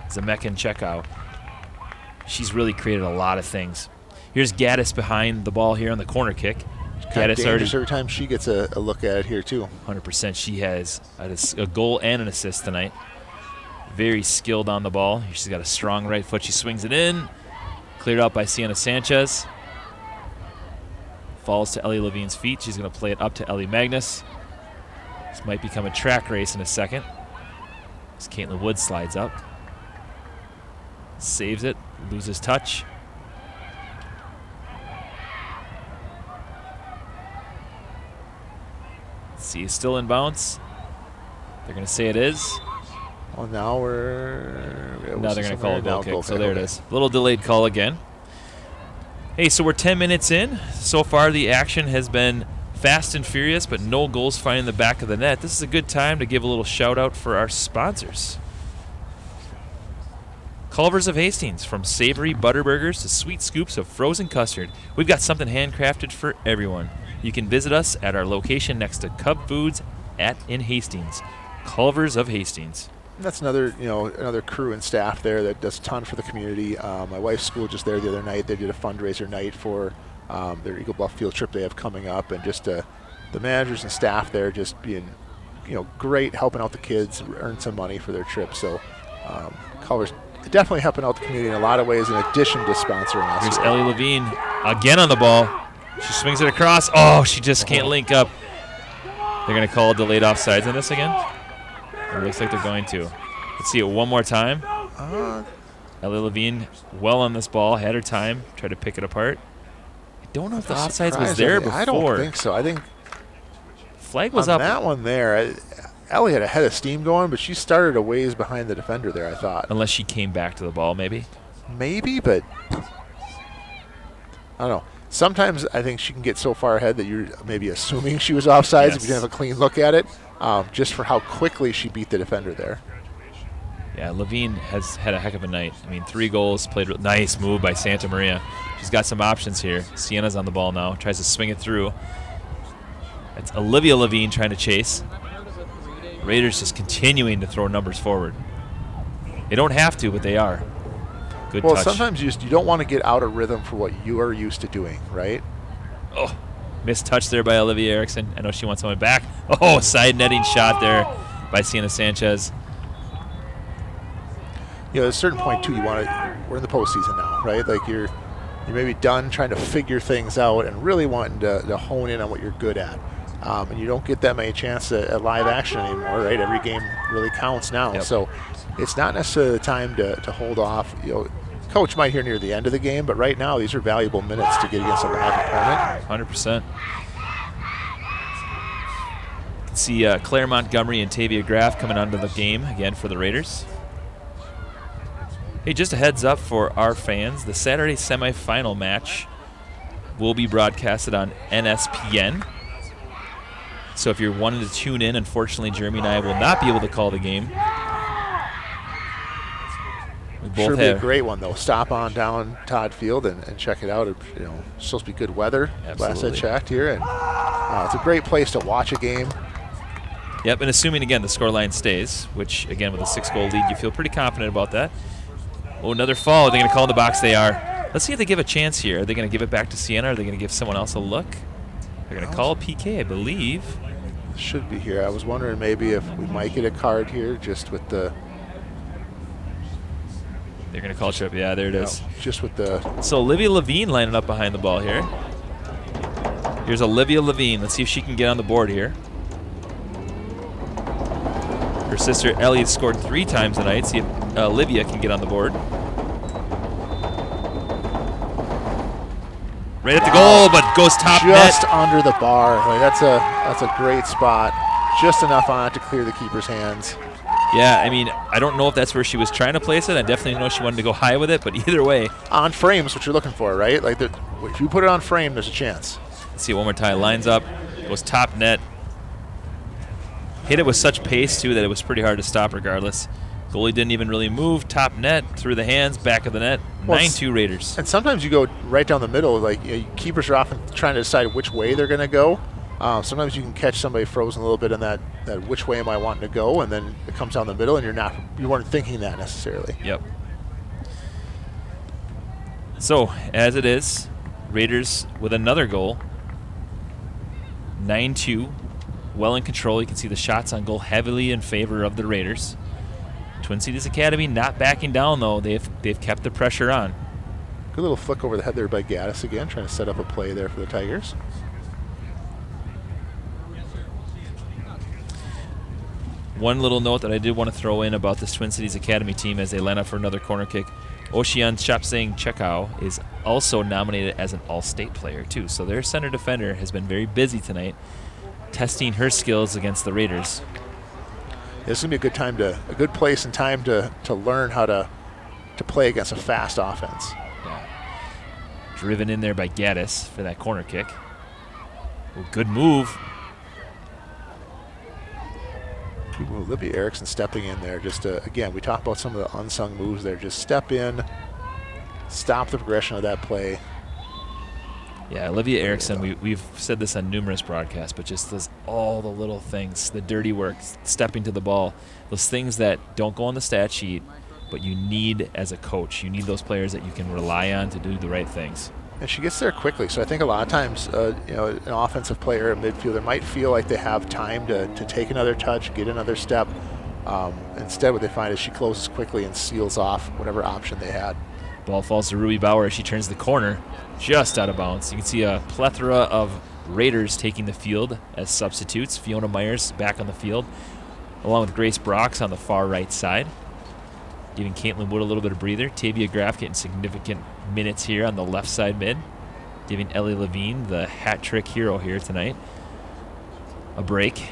Zemekin Chekow. She's really created a lot of things. Here's Gaddis behind the ball here on the corner kick. Gaddis every time she gets a look at it here too. 100%. She has a goal and an assist tonight. Very skilled on the ball. She's got a strong right foot. She swings it in. Cleared out by Sienna Sanchez. Falls to Ellie Levine's feet. She's going to play it up to Ellie Magnus. This might become a track race in a second. As Caitlin Wood slides up. Saves it. Loses touch. See, it's still in bounds. They're going to say it is. Well, now they're going to call a goal kick. So there it is. A little delayed call again. Hey, so we're 10 minutes in. So far, the action has been fast and furious, but no goals finding the back of the net. This is a good time to give a little shout out for our sponsors. Culver's of Hastings, from savory butter burgers to sweet scoops of frozen custard, we've got something handcrafted for everyone. You can visit us at our location next to Cub Foods in Hastings. Culver's of Hastings. That's another crew and staff there that does a ton for the community. My wife's school just there the other night. They did a fundraiser night for their Eagle Bluff field trip they have coming up, and just the managers and staff there just being great, helping out the kids, earn some money for their trip. So Culver's definitely helping out the community in a lot of ways in addition to sponsoring us. Here's Ellie Levine again on the ball. She swings it across. Oh, she just can't link up. They're going to call delayed offsides on this again? It looks like they're going to. Let's see it one more time. Ellie Levine well on this ball, had her time, tried to pick it apart. I don't know if the offsides was there before. I don't think so. I think flag was on up. That one there, Ellie had a head of steam going, but she started a ways behind the defender there, I thought. Unless she came back to the ball, maybe. Maybe, but I don't know. Sometimes I think she can get so far ahead that you're maybe assuming she was offsides if you didn't have a clean look at it, just for how quickly she beat the defender there. Yeah, Levine has had a heck of a night. I mean, 3 goals, played nice move by Santa Maria. She's got some options here. Sienna's on the ball now, tries to swing it through. It's Olivia Levine trying to chase. Raiders just continuing to throw numbers forward. They don't have to, but they are. Good touch. Well, sometimes you don't want to get out of rhythm for what you are used to doing, right? Oh, missed touch there by Olivia Erickson. I know she wants someone back. Oh, side netting shot there by Sienna Sanchez. At a certain point, too, we're in the postseason now, right? Like you're maybe done trying to figure things out and really wanting to hone in on what you're good at. And you don't get that many chances at live action anymore, right? Every game really counts now. Yep. So it's not necessarily the time to hold off. Coach might hear near the end of the game, but right now these are valuable minutes to get against a live opponent. 100%. You can see Claire Montgomery and Tavia Graff coming onto the game again for the Raiders. Hey, just a heads up for our fans, the Saturday semifinal match will be broadcasted on NSPN. So if you're wanting to tune in, unfortunately, Jeremy and I will not be able to call the game. Sure be a great one, though. Stop on down Todd Field and check it out. It's supposed to be good weather. Absolutely. Last I checked here, and it's a great place to watch a game. Yep, and assuming, again, the scoreline stays, which, again, with a 6-goal lead, you feel pretty confident about that. Oh, another foul. Are they going to call the box? They are. Let's see if they give a chance here. Are they going to give it back to Sienna? Or are they going to give someone else a look? They're going to call a PK, I believe. Should be here. I was wondering maybe if we might get a card here just with the... They're going to call trip. Yeah, there it is. Just with the... So Olivia Levine lining up behind the ball here. Here's Olivia Levine. Let's see if she can get on the board here. Her sister Ellie scored 3 times tonight. See if Olivia can get on the board. Right at the goal, but goes top net. Just under the bar. Like that's a great spot. Just enough on it to clear the keeper's hands. Yeah, I mean, I don't know if that's where she was trying to place it. I definitely know she wanted to go high with it, but either way. On frame is what you're looking for, right? Like if you put it on frame, there's a chance. Let's see it one more time. Lines up, goes top net. Hit it with such pace, too, that it was pretty hard to stop regardless. Goalie didn't even really move. Top net, through the hands, back of the net. 9-2 Raiders. And sometimes you go right down the middle. Like keepers are often trying to decide which way they're going to go. Sometimes you can catch somebody frozen a little bit in that which way am I wanting to go, and then it comes down the middle, and you weren't thinking that necessarily. Yep. So, as it is, Raiders with another goal. 9-2. Well in control. You can see the shots on goal heavily in favor of the Raiders. Twin Cities Academy not backing down, though. They've kept the pressure on. Good little flick over the head there by Gaddis again, trying to set up a play there for the Tigers. One little note that I did want to throw in about this Twin Cities Academy team as they line up for another corner kick. Ocean Chapsang Chekow is also nominated as an All-State player, too. So their center defender has been very busy tonight, testing her skills against the Raiders. This is going to be a good place and time to learn how to play against a fast offense. Yeah. Driven in there by Gaddis for that corner kick. Oh, good move. Olivia Erickson stepping in there. Just again, we talk about some of the unsung moves there. Just step in, stop the progression of that play. Yeah, Olivia Erickson, we've said this on numerous broadcasts, but just does all the little things, the dirty work, stepping to the ball, those things that don't go on the stat sheet, but you need as a coach. You need those players that you can rely on to do the right things. And she gets there quickly. So I think a lot of times, an offensive player, a midfielder, might feel like they have time to take another touch, get another step. Instead, what they find is she closes quickly and seals off whatever option they had. Ball falls to Ruby Bauer as she turns the corner, just out of bounds. You can see a plethora of Raiders taking the field as substitutes. Fiona Myers back on the field, along with Grace Brox on the far right side, giving Caitlin Wood a little bit of breather. Tavia Graff getting significant minutes here on the left side mid, giving Ellie Levine, the hat trick hero here tonight, a break.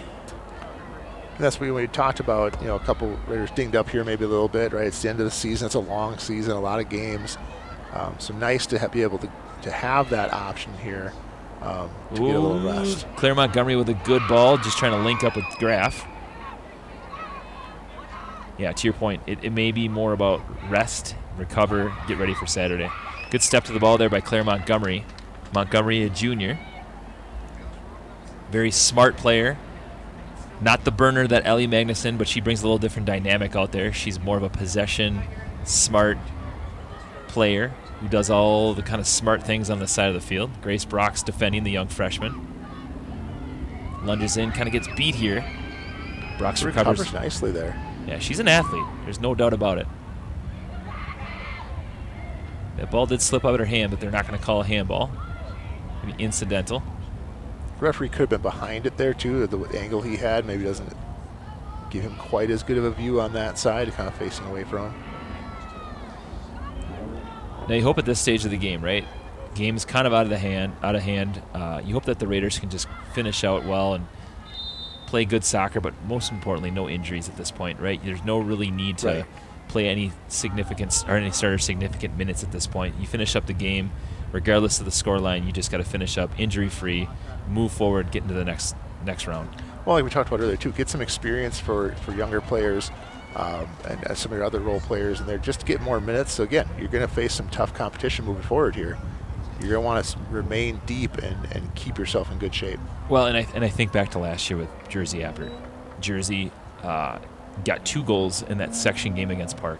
And that's what we talked about, a couple Raiders dinged up here maybe a little bit, right? It's the end of the season. It's a long season, a lot of games. So nice to be able to have that option here to get a little rest. Claire Montgomery with a good ball, just trying to link up with Graff. Yeah, to your point, it may be more about rest, recover, get ready for Saturday. Good step to the ball there by Claire Montgomery. Montgomery, a junior. Very smart player. Not the burner that Ellie Magnuson, but she brings a little different dynamic out there. She's more of a possession, smart player who does all the kind of smart things on the side of the field. Grace Brox defending the young freshman. Lunges in, kind of gets beat here. Brox recovers nicely there. Yeah, she's an athlete. There's no doubt about it. That ball did slip out of her hand, but they're not going to call a handball. Maybe incidental. The referee could have been behind it there, too. The angle he had maybe doesn't give him quite as good of a view on that side, kind of facing away from him. Now, you hope at this stage of the game, right? Game's kind of out of hand. You hope that the Raiders can just finish out well and play good soccer, but most importantly, no injuries at this point, right? There's no really need to play any significant or any sort of significant minutes at this point. You finish up the game, regardless of the scoreline. You just got to finish up injury-free, move forward, get into the next round. Well, like we talked about earlier too, get some experience for younger players and some of your other role players in there, just to get more minutes. So again, you're going to face some tough competition moving forward here. You're going to want to remain deep and keep yourself in good shape. Well, and I think back to last year with Jersey Appert. Jersey got 2 goals in that section game against Park.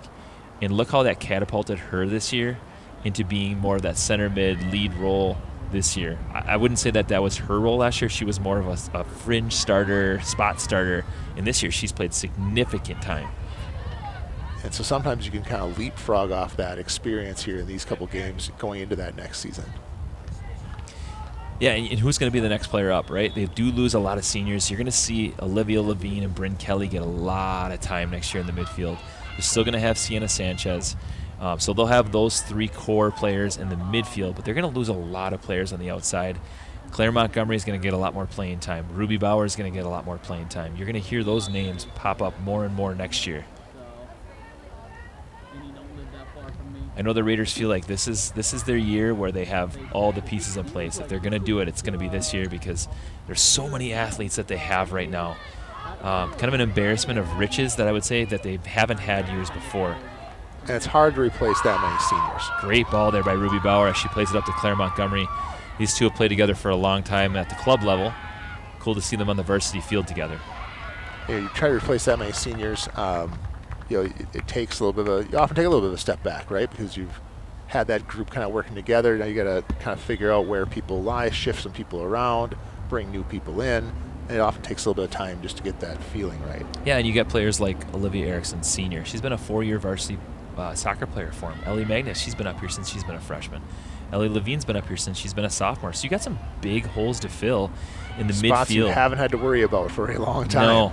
And look how that catapulted her this year into being more of that center mid lead role this year. I wouldn't say that was her role last year. She was more of a fringe starter, spot starter. And this year she's played significant time. And so sometimes you can kind of leapfrog off that experience here in these couple games going into that next season. Yeah, and who's going to be the next player up, right? They do lose a lot of seniors. You're going to see Olivia Levine and Bryn Kelly get a lot of time next year in the midfield. They're still going to have Sienna Sanchez. So they'll have those 3 core players in the midfield, but they're going to lose a lot of players on the outside. Claire Montgomery is going to get a lot more playing time. Ruby Bauer is going to get a lot more playing time. You're going to hear those names pop up more and more next year. I know the Raiders feel like this is their year where they have all the pieces in place. If they're going to do it, it's going to be this year because there's so many athletes that they have right now. Kind of an embarrassment of riches that I would say that they haven't had years before. And it's hard to replace that many seniors. Great ball there by Ruby Bauer as she plays it up to Claire Montgomery. These two have played together for a long time at the club level. Cool to see them on the varsity field together. Yeah, you try to replace that many seniors. It takes a little bit of you often take a little bit of a step back, right? Because you've had that group kind of working together. Now you got to kind of figure out where people lie, shift some people around, bring new people in. And it often takes a little bit of time just to get that feeling right. Yeah, and you got players like Olivia Erickson, senior. She's been a 4-year varsity soccer player for him. Ellie Magnus, she's been up here since she's been a freshman. Ellie Levine's been up here since she's been a sophomore. So you got some big holes to fill in the Spots midfield. You haven't had to worry about for a long time. No.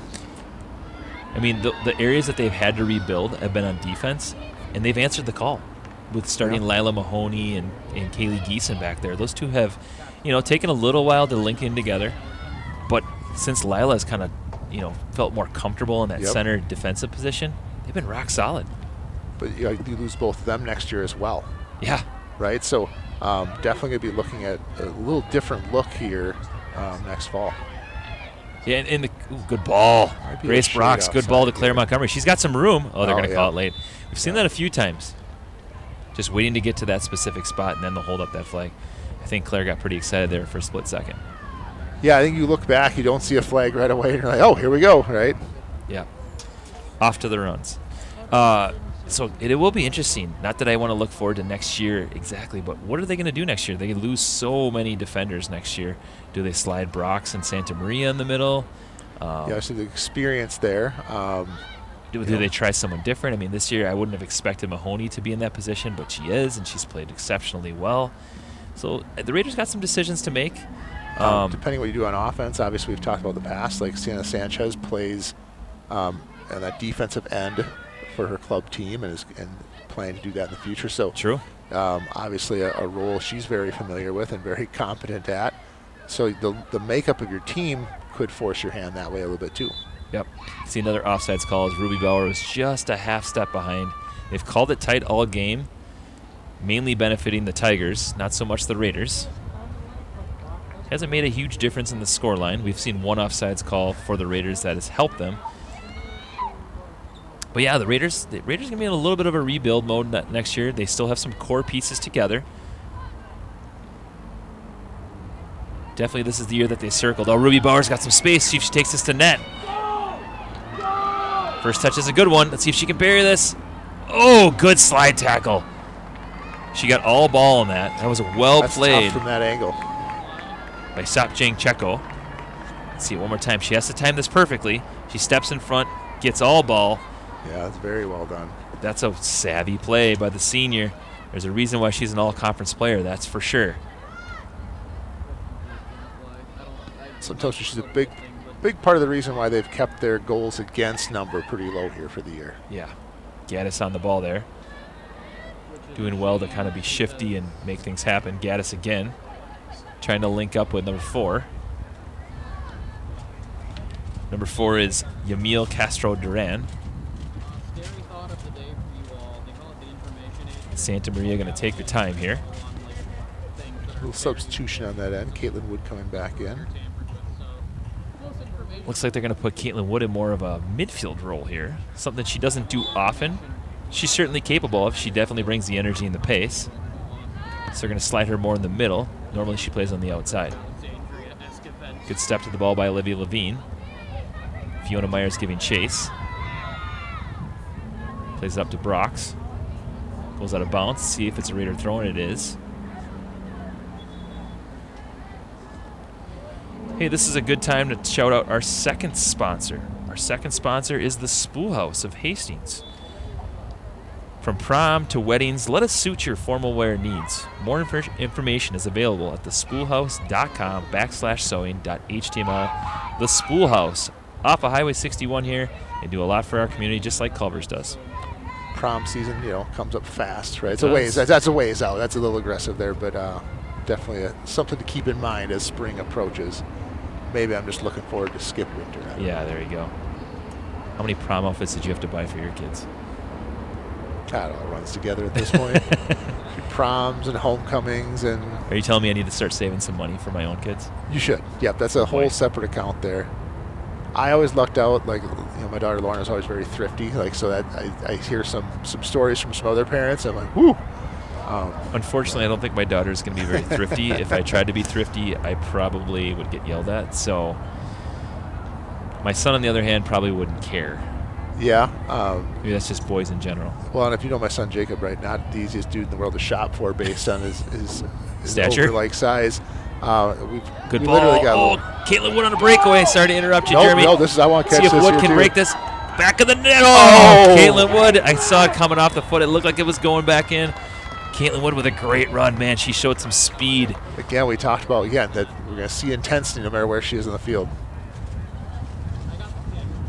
I mean, the areas that they've had to rebuild have been on defense, and they've answered the call with starting Lila Mahoney and Kaylee Geeson back there. Those two have, taken a little while to link in together, but since Lila's kind of, felt more comfortable in that center defensive position, they've been rock solid. But you lose both of them next year as well. Yeah. Right? So definitely going to be looking at a little different look here next fall. Yeah, and the good ball. be a Grace shade Brock's good ball to offside Claire here. Montgomery. She's got some room. Oh, they're going to yeah. call it late. We've seen that a few times. Just waiting to get to that specific spot, and then they'll hold up that flag. I think Claire got pretty excited there for a split second. Yeah, I think you look back, you don't see a flag right away, and you're like, oh, here we go, right? Yeah. Off to the runs. So it will be interesting. Not that I want to look forward to next year exactly, but what are they going to do next year? They lose so many defenders next year. Do they slide Brox and Santa Maria in the middle? Yeah, so the experience there. Do they try someone different? I mean, this year I wouldn't have expected Mahoney to be in that position, but she is, and she's played exceptionally well. So the Raiders got some decisions to make. Depending what you do on offense, obviously we've talked about in the past, like Sienna Sanchez plays on that defensive end for her club team and is planning to do that in the future. So true. Obviously a role she's very familiar with and very competent at. So the makeup of your team could force your hand that way a little bit too. Yep. See another offsides call as Ruby Bauer was just a half step behind. They've called it tight all game, mainly benefiting the Tigers, not so much the Raiders. Hasn't made a huge difference in the scoreline. We've seen one offsides call for the Raiders that has helped them. But yeah, the Raiders going to be in a little bit of a rebuild mode next year. They still have some core pieces together. Definitely this is the year that they circled. Oh, Ruby Bauer's got some space. See if she takes this to net. First touch is a good one. Let's see if she can bury this. Oh, good slide tackle. She got all ball on that. That was well played. That's tough from that angle. By Sapjang Cheko. Let's see it one more time. She has to time this perfectly. She steps in front, gets all ball. Yeah, that's very well done. That's a savvy play by the senior. There's a reason why she's an all-conference player, that's for sure. Sometimes she's a big part of the reason why they've kept their goals against number pretty low here for the year. Yeah. Gaddis on the ball there. Doing well to kind of be shifty and make things happen. Gaddis again. Trying to link up with number 4. Number 4 is Yamil Castro Duran. Santa Maria going to take the time here. A little substitution on that end. Caitlin Wood coming back in. Looks like they're going to put Caitlin Wood in more of a midfield role here. Something she doesn't do often. She's certainly capable of. She definitely brings the energy and the pace. So they're going to slide her more in the middle. Normally she plays on the outside. Good step to the ball by Olivia Levine. Fiona Myers giving chase. Plays it up to Brox. Goes out of bounds. See if it's a Raider throw, and it is. Hey, this is a good time to shout out our second sponsor. Our second sponsor is the Spool House of Hastings. From prom to weddings, let us suit your formal wear needs. More information is available at thespoolhouse.com/sewing.html. The Spool House, off of Highway 61 here. They do a lot for our community, just like Culver's does. Prom season, comes up fast, right? It's a ways. That's a ways out. That's a little aggressive there, but definitely something to keep in mind as spring approaches. Maybe I'm just looking forward to skip winter. Yeah, there you go. How many prom outfits did you have to buy for your kids? God, it all runs together at this point. Proms and homecomings and. Are you telling me I need to start saving some money for my own kids? You should. Yep, that's a whole separate account there. I always lucked out. Like, my daughter Lauren is always very thrifty. Like, so that I hear some stories from some other parents. I'm like, whoo. Unfortunately, I don't think my daughter is going to be very thrifty. If I tried to be thrifty, I probably would get yelled at. So my son, on the other hand, probably wouldn't care. Yeah. Maybe that's just boys in general. Well, and if you know my son Jacob, right, not the easiest dude in the world to shop for based on his stature, like size. Good ball. Caitlin Wood on a breakaway. Sorry to interrupt you, Jeremy. No, I want to catch this. See if Wood can break this. Back of the net. Oh, Caitlin Wood. I saw it coming off the foot. It looked like it was going back in. Caitlin Wood with a great run, man. She showed some speed. Again, we talked about, that we're going to see intensity no matter where she is in the field.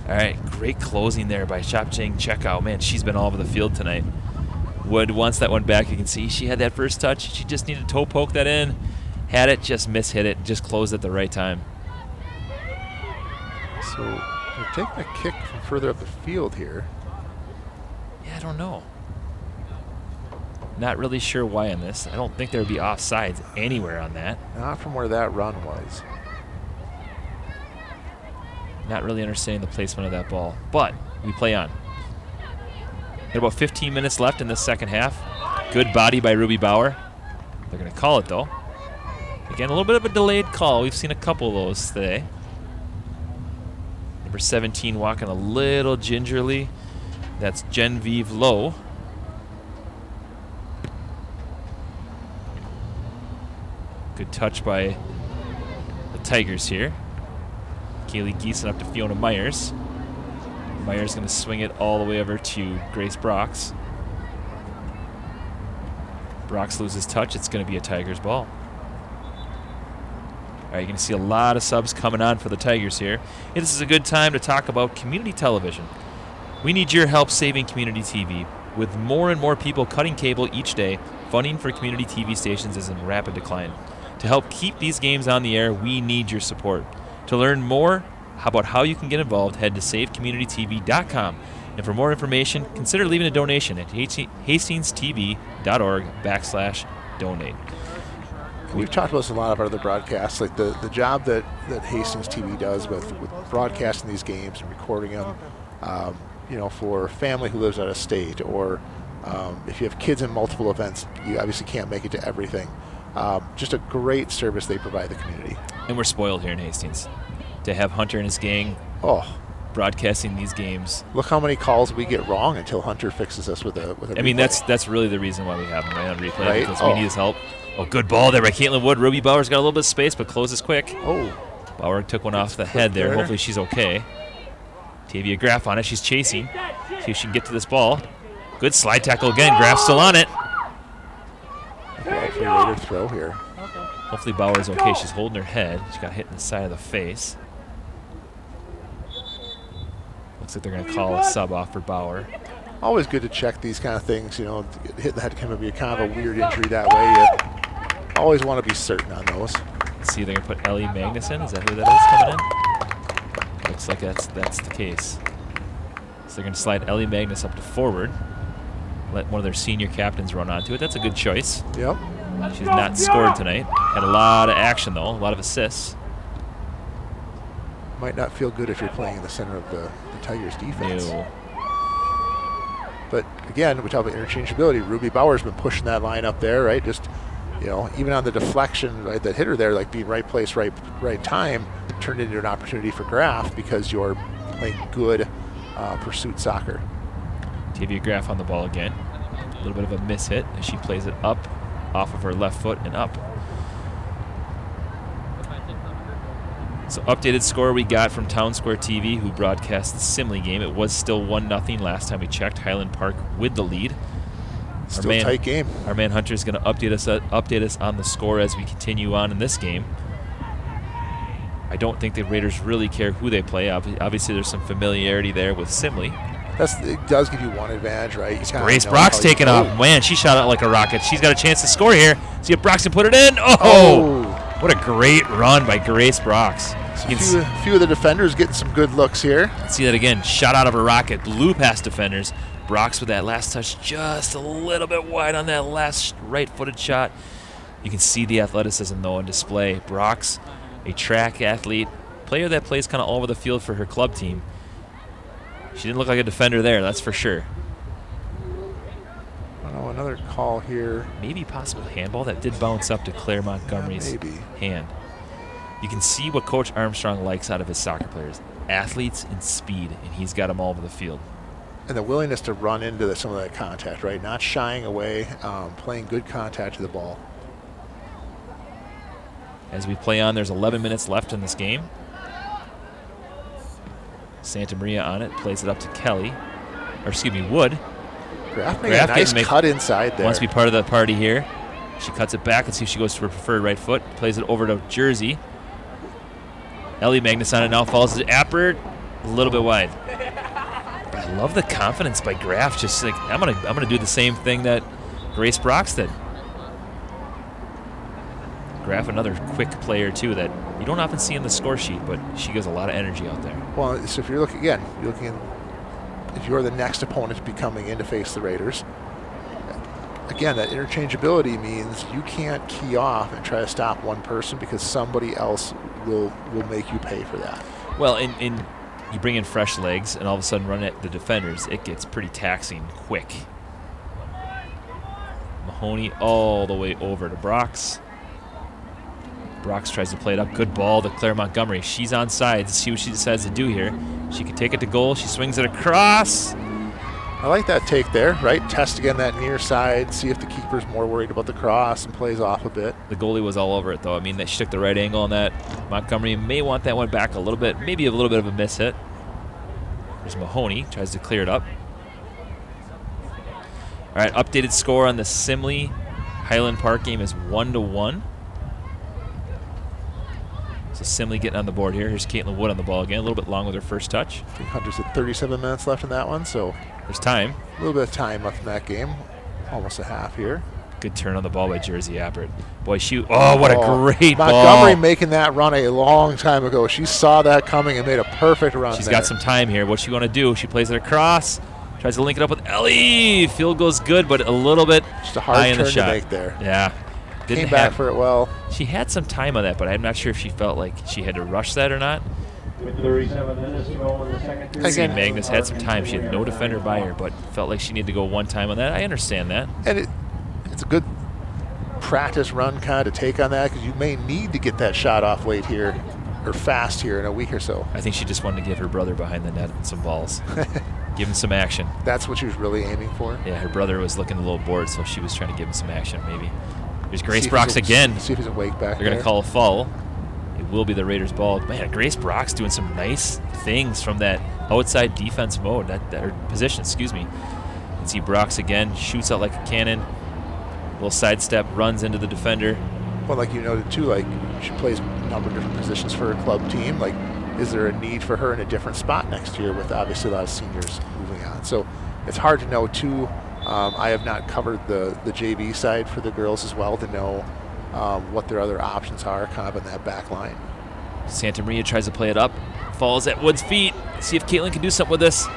All right, great closing there by Sapjang Cheko. Man, she's been all over the field tonight. Wood wants that one back. You can see she had that first touch. She just needed to toe poke that in. Had it, just mishit it, just closed at the right time. So we're taking a kick from further up the field here. Yeah, I don't know. Not really sure why on this. I don't think there would be offsides anywhere on that. Not from where that run was. Not really understanding the placement of that ball, but we play on. Got about 15 minutes left in the second half. Good body by Ruby Bauer. They're going to call it, though. Again, a little bit of a delayed call. We've seen a couple of those today. Number 17 walking a little gingerly. That's Genevieve Lowe. Good touch by the Tigers here. Kaylee Geeson up to Fiona Myers. Myers going to swing it all the way over to Grace Brox. Brox loses touch. It's going to be a Tigers ball. All right, you're going to see a lot of subs coming on for the Tigers here. And this is a good time to talk about community television. We need your help saving community TV. With more and more people cutting cable each day, funding for community TV stations is in rapid decline. To help keep these games on the air, we need your support. To learn more about how you can get involved, head to savecommunitytv.com. And for more information, consider leaving a donation at hastingstv.org/donate. We've talked about this in a lot of our other broadcasts, like the job that Hastings TV does with broadcasting these games and recording them, for a family who lives out of state, or if you have kids in multiple events, you obviously can't make it to everything. Just a great service they provide the community. And we're spoiled here in Hastings to have Hunter and his gang broadcasting these games. Look how many calls we get wrong until Hunter fixes us with a I mean, that's really the reason why we have him right on replay, right? Because we need his help. Oh, good ball there by Caitlin Wood. Ruby Bauer's got a little bit of space, but closes quick. Oh. Bauer took one off the head there. Hopefully she's okay. Tavia Graff on it. She's chasing. See if she can get to this ball. Good slide tackle again. Graff still on it. Later throw here. Hopefully Bauer's okay. She's holding her head. She got hit in the side of the face. Looks like they're going to call a sub off for Bauer. Always good to check these kind of things. Hit in the head can be kind of a weird injury that way. You always want to be certain on those. Let's see, they're going to put Ellie Magnuson. Is that who that is coming in? Looks like that's the case. So they're going to slide Ellie Magnus up to forward. Let one of their senior captains run onto it. That's a good choice. Yep. She's not scored tonight. Had a lot of action, though. A lot of assists. Might not feel good if you're playing in the center of the Tigers' defense. No. But, again, we talk about interchangeability. Ruby Bauer's been pushing that line up there, right? Just, even on the deflection, right, that hit her there, like being right place, right time, turned into an opportunity for Graff because you're playing good pursuit soccer. Tavia Graff on the ball again. A little bit of a miss hit as she plays it up off of her left foot and up. So updated score we got from Town Square TV, who broadcast the Simley game. It was still 1-0 last time we checked. Highland Park with the lead. Still a tight game. Our man Hunter is going to update us on the score as we continue on in this game. I don't think the Raiders really care who they play. Obviously, there's some familiarity there with Simley. It does give you one advantage, right? Grace Brox taking off. Man, she shot out like a rocket. She's got a chance to score here. See if Brox can put it in. Oh! What a great run by Grace Brox. So a few of the defenders getting some good looks here. See that again. Shot out of a rocket. Blew past defenders. Brox with that last touch just a little bit wide on that last right-footed shot. You can see the athleticism, though, on display. Brox, a track athlete, player that plays kind of all over the field for her club team. She didn't look like a defender there, that's for sure. Oh, another call here. Maybe possible handball. That did bounce up to Claire Montgomery's hand. You can see what Coach Armstrong likes out of his soccer players. Athletes and speed, and he's got them all over the field. And the willingness to run into some of that contact, right? Not shying away, playing good contact to the ball. As we play on, there's 11 minutes left in this game. Santa Maria on it, plays it up to Kelly. Wood. Graff made a nice cut inside there. Wants to be part of the party here. She cuts it back and see if she goes to her preferred right foot. Plays it over to Jersey. Ellie Magnus on it now, falls to Appert. A little bit wide. But I love the confidence by Graff. Just like, I'm gonna do the same thing that Grace Brox did. Graff, another quick player too that you don't often see in the score sheet, but she gives a lot of energy out there. Well, so if you're looking if you're the next opponent to be coming in to face the Raiders, again, that interchangeability means you can't key off and try to stop one person because somebody else will make you pay for that. Well, and you bring in fresh legs and all of a sudden run at the defenders, it gets pretty taxing quick. Mahoney all the way over to Brox. Brox tries to play it up. Good ball to Claire Montgomery. She's on sides. See what she decides to do here. She can take it to goal. She swings it across. I like that take there, right? Test again that near side, see if the keeper's more worried about the cross and plays off a bit. The goalie was all over it, though. I mean, she took the right angle on that. Montgomery may want that one back a little bit, maybe a little bit of a miss hit. There's Mahoney, tries to clear it up. All right, updated score on the Simley Highland Park game is 1-1. So Simley getting on the board here. Here's Caitlin Wood on the ball again, a little bit long with her first touch. I think Hunter's at 37 minutes left in that one, so there's time. A little bit of time left in that game. Almost a half here. Good turn on the ball by Jersey Appert. Boy, shoot. Oh, what a great ball. Montgomery making that run a long time ago. She saw that coming and made a perfect run. She's got some time here. What's she going to do? She plays it across. Tries to link it up with Ellie. Field goes good, but a little bit just a hard high in the turn shot. To make there. Yeah. Came back for it well. She had some time on that, but I'm not sure if she felt like she had to rush that or not. With 37 minutes to go in the second period. Again, Magnus had some time. She had no defender by her, but felt like she needed to go one time on that. I understand that. And it's a good practice run kind of to take on that because you may need to get that shot off late here or fast here in a week or so. I think she just wanted to give her brother behind the net some balls. Give him some action. That's what she was really aiming for? Yeah, her brother was looking a little bored, so she was trying to give him some action maybe. There's Grace Brox again. See if he's awake back. They're going to call a foul. It will be the Raiders' ball. Man, Grace Brox doing some nice things from that outside defense mode, or position, excuse me. You can see Brox again, shoots out like a cannon. Little sidestep, runs into the defender. Well, like you noted too, like she plays a number of different positions for her club team. Like, is there a need for her in a different spot next year with obviously a lot of seniors moving on? So it's hard to know too. I have not covered the JV side for the girls as well to know what their other options are kind of in that back line. Santa Maria tries to play it up, falls at Wood's feet. See if Caitlin can do something with this.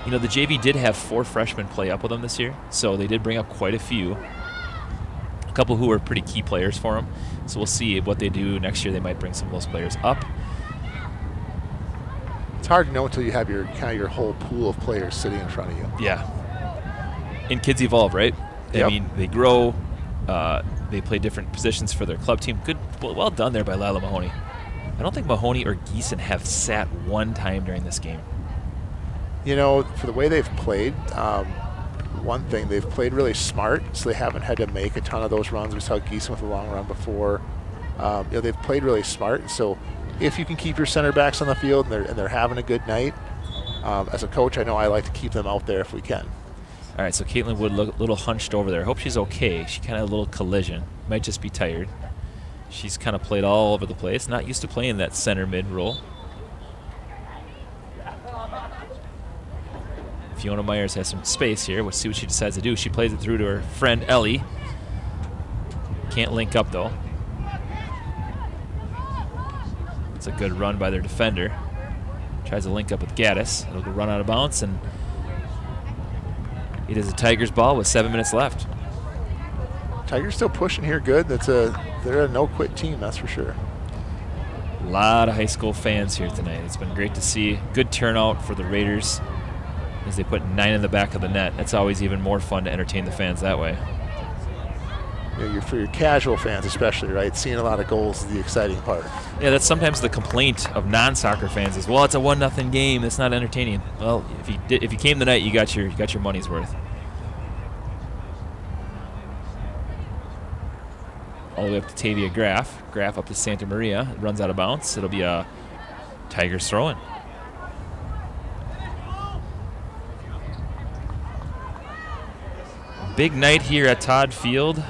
You know, the JV did have 4 freshmen play up with them this year, so they did bring up quite a few. A couple who were pretty key players for them. So we'll see what they do next year. They might bring some of those players up. It's hard to know until you have your kind of your whole pool of players sitting in front of you. Yeah. And kids evolve, right? Yep. I mean, they grow. They play different positions for their club team. Good, well done there by Lila Mahoney. I don't think Mahoney or Geeson have sat one time during this game. You know, for the way they've played, one thing, they've played really smart, so they haven't had to make a ton of those runs. We saw Geeson with a long run before. You know, they've played really smart, so if you can keep your center backs on the field and they're having a good night, as a coach, I know I like to keep them out there if we can. All right, so Caitlin Wood look a little hunched over there. I hope she's okay. She kind of had a little collision. Might just be tired. She's kind of played all over the place. Not used to playing that center mid role. Fiona Myers has some space here. We'll see what she decides to do. She plays it through to her friend Ellie. Can't link up though. It's a good run by their defender. Tries to link up with Gaddis. It'll go run out of bounds, and it is a Tigers ball with 7 minutes left. Tigers still pushing here good. They're a no-quit team, that's for sure. A lot of high school fans here tonight. It's been great to see. Good turnout for the Raiders as they put 9 in the back of the net. That's always even more fun to entertain the fans that way. Yeah, for your casual fans especially, right? Seeing a lot of goals is the exciting part. Yeah, that's sometimes the complaint of non-soccer fans is, well, it's a 1-0 game. It's not entertaining. Well, if you came tonight, you got your money's worth. All the way up to Tavia Graff. Graff up to Santa Maria. It runs out of bounds. It'll be a Tigers throw-in. Big night here at Todd Field.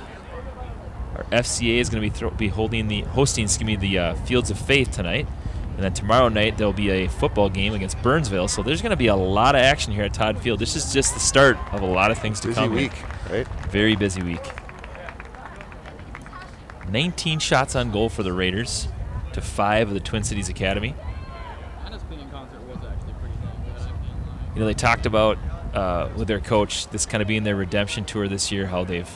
Our FCA is going to be hosting the Fields of Faith tonight. And then tomorrow night there'll be a football game against Burnsville. So there's going to be a lot of action here at Todd Field. This is just the start of a lot of things to come. Busy week, right? Very busy week. 19 shots on goal for the Raiders to 5 of the Twin Cities Academy. You know, they talked about with their coach this kind of being their redemption tour this year, how they've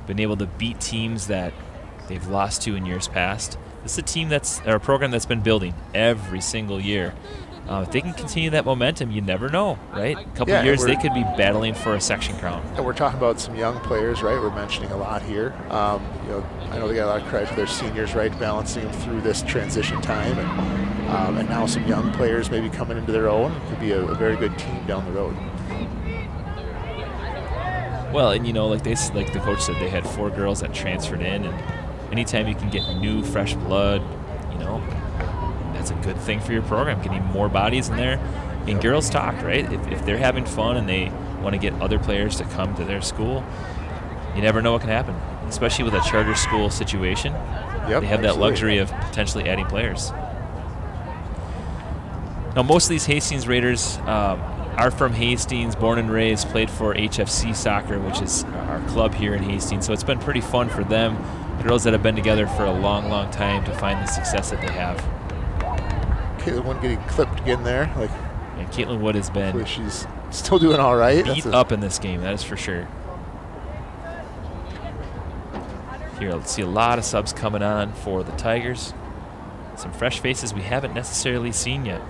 been able to beat teams that they've lost to in years past. This is a program that's been building every single year. If they can continue that momentum, you never know, right? A couple Yeah, years, they could be battling for a section crown. And we're talking about some young players, right? We're mentioning a lot here. I know they got a lot of credit for their seniors, right? Balancing them through this transition time. And now some young players maybe coming into their own. Could be a very good team down the road. Well, and like the coach said, they had 4 girls that transferred in, and anytime you can get new, fresh blood, that's a good thing for your program. Getting more bodies in there, and girls talk, right? If they're having fun and they want to get other players to come to their school, you never know what can happen, especially with a charter school situation. Yep, they have that luxury of potentially adding players. Now, most of these Hastings Raiders are from Hastings, born and raised, played for HFC Soccer, which is our club here in Hastings. So it's been pretty fun for them, girls that have been together for a long, long time, to find the success that they have. Caitlin Wood getting clipped again there. And Caitlin Wood has been she's still doing all right. Beat up in this game, that is for sure. Here, let's see a lot of subs coming on for the Tigers. Some fresh faces we haven't necessarily seen yet.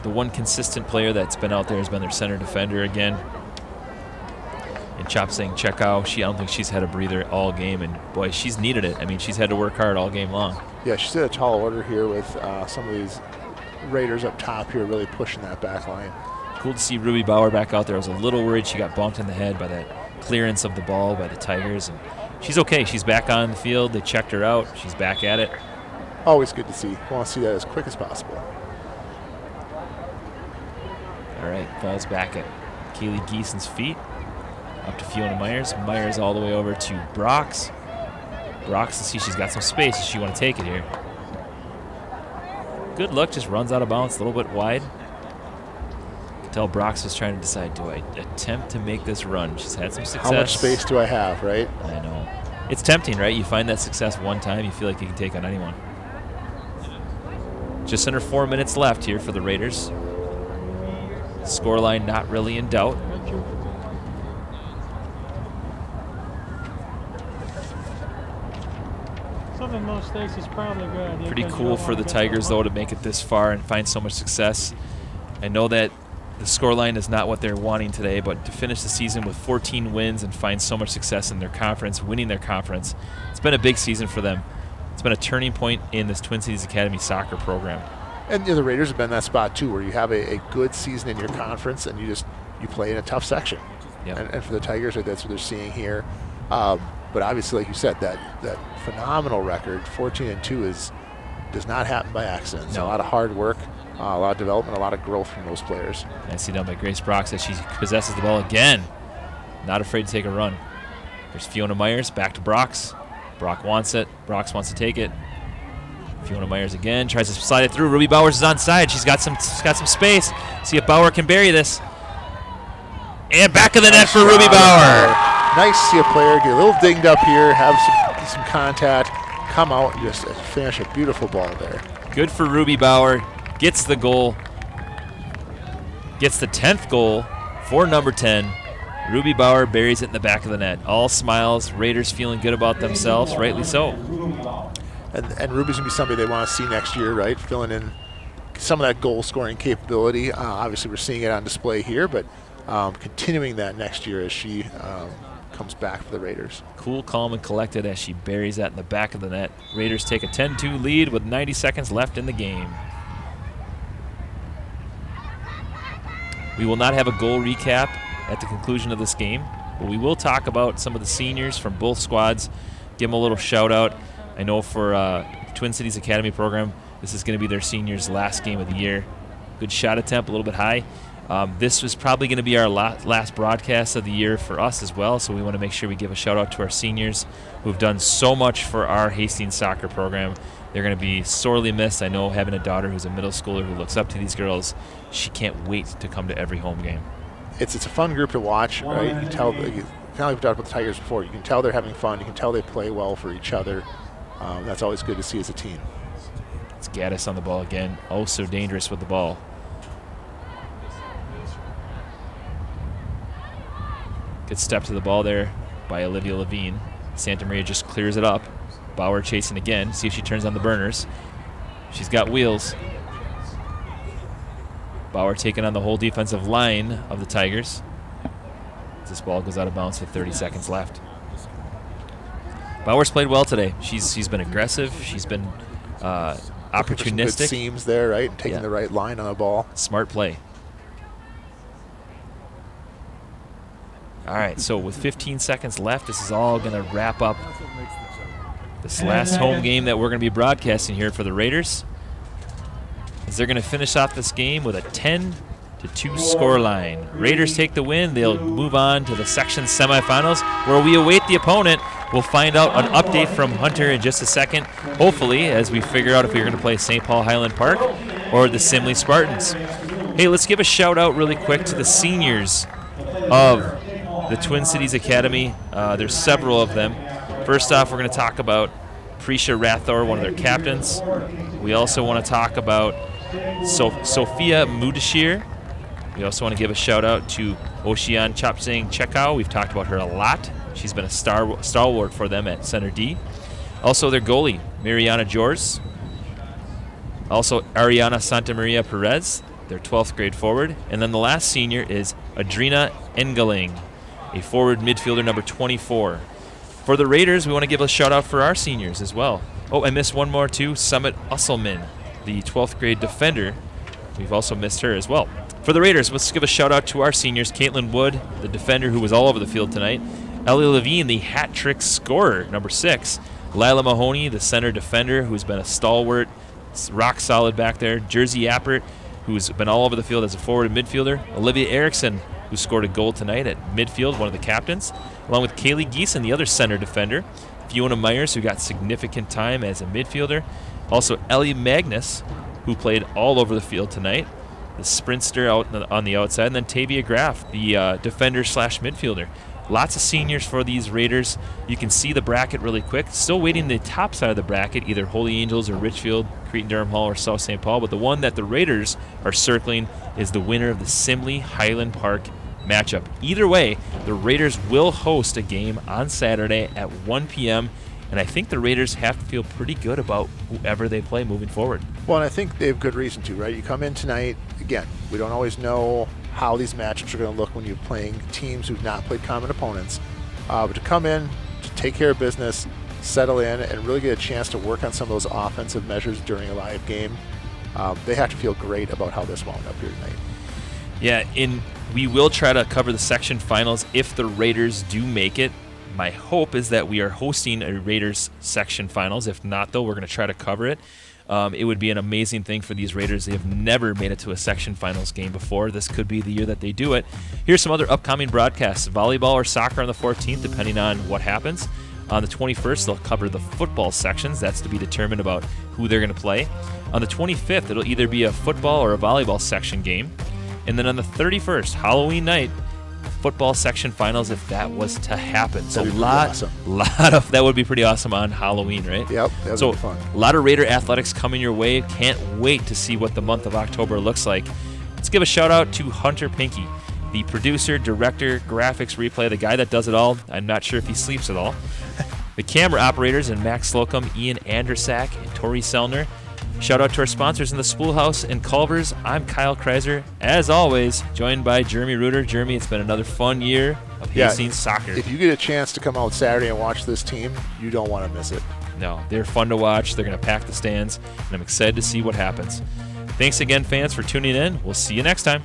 The one consistent player that's been out there has been their center defender again. And Chop saying check out. I don't think she's had a breather all game, and boy, she's needed it. I mean, she's had to work hard all game long. Yeah, she's in a tall order here with some of these Raiders up top here really pushing that back line. Cool to see Ruby Bauer back out there. I was a little worried she got bumped in the head by that clearance of the ball by the Tigers, and she's okay. She's back on the field. They checked her out. She's back at it. Always good to see. Want to see that as quick as possible. All right, ball's back at Kaylee Geeson's feet. Up to Fiona Myers. Myers all the way over to Brox. Brox, to see she's got some space. Does she want to take it here? Good look, just runs out of bounds a little bit wide. You can tell Brox was trying to decide, do I attempt to make this run? She's had some success. How much space do I have, right? I know. It's tempting, right? You find that success one time, you feel like you can take on anyone. Just under 4 minutes left here for the Raiders. Scoreline not really in doubt. Is probably good. Pretty cool for the Tigers, though, to make it this far and find so much success. I know that the scoreline is not what they're wanting today, but to finish the season with 14 wins and find so much success in their conference, winning their conference, it's been a big season for them. It's been a turning point in this Twin Cities Academy soccer program. And the Raiders have been in that spot, too, where you have a good season in your conference and you play in a tough section. Yep. And for the Tigers, that's what they're seeing here. But obviously, like you said, that phenomenal record, 14-2, does not happen by accident. It's a lot of hard work, a lot of development, a lot of growth from those players. I see down by Grace Brox that she possesses the ball again. Not afraid to take a run. There's Fiona Myers, back to Brox. Brock wants it. Brox wants to take it. Fiona Myers again, tries to slide it through. Ruby Bowers is onside. She's got some space. See if Bauer can bury this. And back of the net for Ruby Bauer. Nice to see a player get a little dinged up here, have some contact, come out and just finish a beautiful ball there. Good for Ruby Bauer. Gets the goal. Gets the 10th goal for number 10. Ruby Bauer buries it in the back of the net. All smiles. Raiders feeling good about themselves, rightly so. And Ruby's going to be somebody they want to see next year, right? Filling in some of that goal-scoring capability. Obviously, we're seeing it on display here, but continuing that next year as she comes back for the Raiders. Cool, calm, and collected as she buries that in the back of the net. Raiders take a 10-2 lead with 90 seconds left in the game. We will not have a goal recap at the conclusion of this game, but we will talk about some of the seniors from both squads, give them a little shout-out. I know for Twin Cities Academy program, this is going to be their seniors' last game of the year. Good shot attempt, a little bit high. This was probably going to be our last broadcast of the year for us as well, so we want to make sure we give a shout-out to our seniors who have done so much for our Hastings soccer program. They're going to be sorely missed. I know having a daughter who's a middle schooler who looks up to these girls, she can't wait to come to every home game. It's a fun group to watch, right? You can tell, kind of like we've talked about the Tigers before, you can tell they're having fun. You can tell they play well for each other. That's always good to see as a team. It's Gaddis on the ball again. Oh, so dangerous with the ball. Good step to the ball there by Olivia Levine. Santa Maria just clears it up. Bauer chasing again. See if she turns on the burners. She's got wheels. Bauer taking on the whole defensive line of the Tigers. This ball goes out of bounds with 30 seconds left. Bauer's played well today. She's been aggressive. She's been opportunistic. Good seams there, right? And taking the right line on the ball. Smart play. All right, so with 15 seconds left, this is all going to wrap up this last home game that we're going to be broadcasting here for the Raiders. As they're going to finish off this game with a 10-2 score line. Raiders take the win. They'll move on to the section semifinals where we await the opponent. We'll find out an update from Hunter in just a second, hopefully, as we figure out if we're going to play St. Paul Highland Park or the Simley Spartans. Hey, let's give a shout out really quick to the seniors of the Twin Cities Academy. There's several of them. First off, we're going to talk about Prisha Rathor, one of their captains. We also want to talk about Sophia Mudashir. We also want to give a shout out to Ocean Chapsing Chekow. We've talked about her a lot. She's been a stalwart for them at Center D. Also their goalie, Mariana Jors. Also Ariana Santa Maria Perez, their 12th grade forward. And then the last senior is Adrina Engeling, a forward midfielder number 24. For the Raiders, we want to give a shout out for our seniors as well. Oh, I missed one more too, Summit Usselman, the 12th grade defender. We've also missed her as well. For the Raiders, let's give a shout out to our seniors, Caitlin Wood, the defender who was all over the field tonight. Ellie Levine, the hat trick scorer, number 6. Lila Mahoney, the center defender, who's been a stalwart, rock solid back there. Jersey Appert, who's been all over the field as a forward and midfielder. Olivia Erickson, who scored a goal tonight at midfield, one of the captains. Along with Kaylee Geeson, the other center defender. Fiona Myers, who got significant time as a midfielder. Also Ellie Magnus, who played all over the field tonight, the sprinter out on the outside. And then Tavia Graff, the defender/midfielder. Lots of seniors for these Raiders. You can see the bracket really quick. Still waiting the top side of the bracket, either Holy Angels or Richfield, Cretin-Durham Hall, or South St. Paul. But the one that the Raiders are circling is the winner of the Simley Highland Park matchup. Either way, the Raiders will host a game on Saturday at 1 p.m., and I think the Raiders have to feel pretty good about whoever they play moving forward. Well, and I think they have good reason to, right? You come in tonight, again, we don't always know how these matchups are going to look when you're playing teams who've not played common opponents. But to come in, to take care of business, settle in, and really get a chance to work on some of those offensive measures during a live game, they have to feel great about how this wound up here tonight. Yeah, we will try to cover the section finals if the Raiders do make it. My hope is that we are hosting a Raiders section finals. If not, though, we're going to try to cover it. It would be an amazing thing for these Raiders. They have never made it to a section finals game before. This could be the year that they do it. Here's some other upcoming broadcasts. Volleyball or soccer on the 14th, depending on what happens. On the 21st, they'll cover the football sections. That's to be determined about who they're going to play. On the 25th, it'll either be a football or a volleyball section game. And then on the 31st, Halloween night, football section finals if that was to happen. So that would be pretty awesome on Halloween, right? Yep, that would be fun. A lot of Raider athletics coming your way. Can't wait to see what the month of October looks like. Let's give a shout out to Hunter Pinky, the producer, director, graphics, replay, the guy that does it all. I'm not sure if he sleeps at all. The camera operators and Max Slocum, Ian Andersack, and Tori Sellner. Shout out to our sponsors in the Spoolhouse and Culver's. I'm Kyle Kreiser, as always, joined by Jeremy Reuter. Jeremy, it's been another fun year of Hastings soccer. If you get a chance to come out Saturday and watch this team, you don't want to miss it. No, they're fun to watch. They're going to pack the stands, and I'm excited to see what happens. Thanks again, fans, for tuning in. We'll see you next time.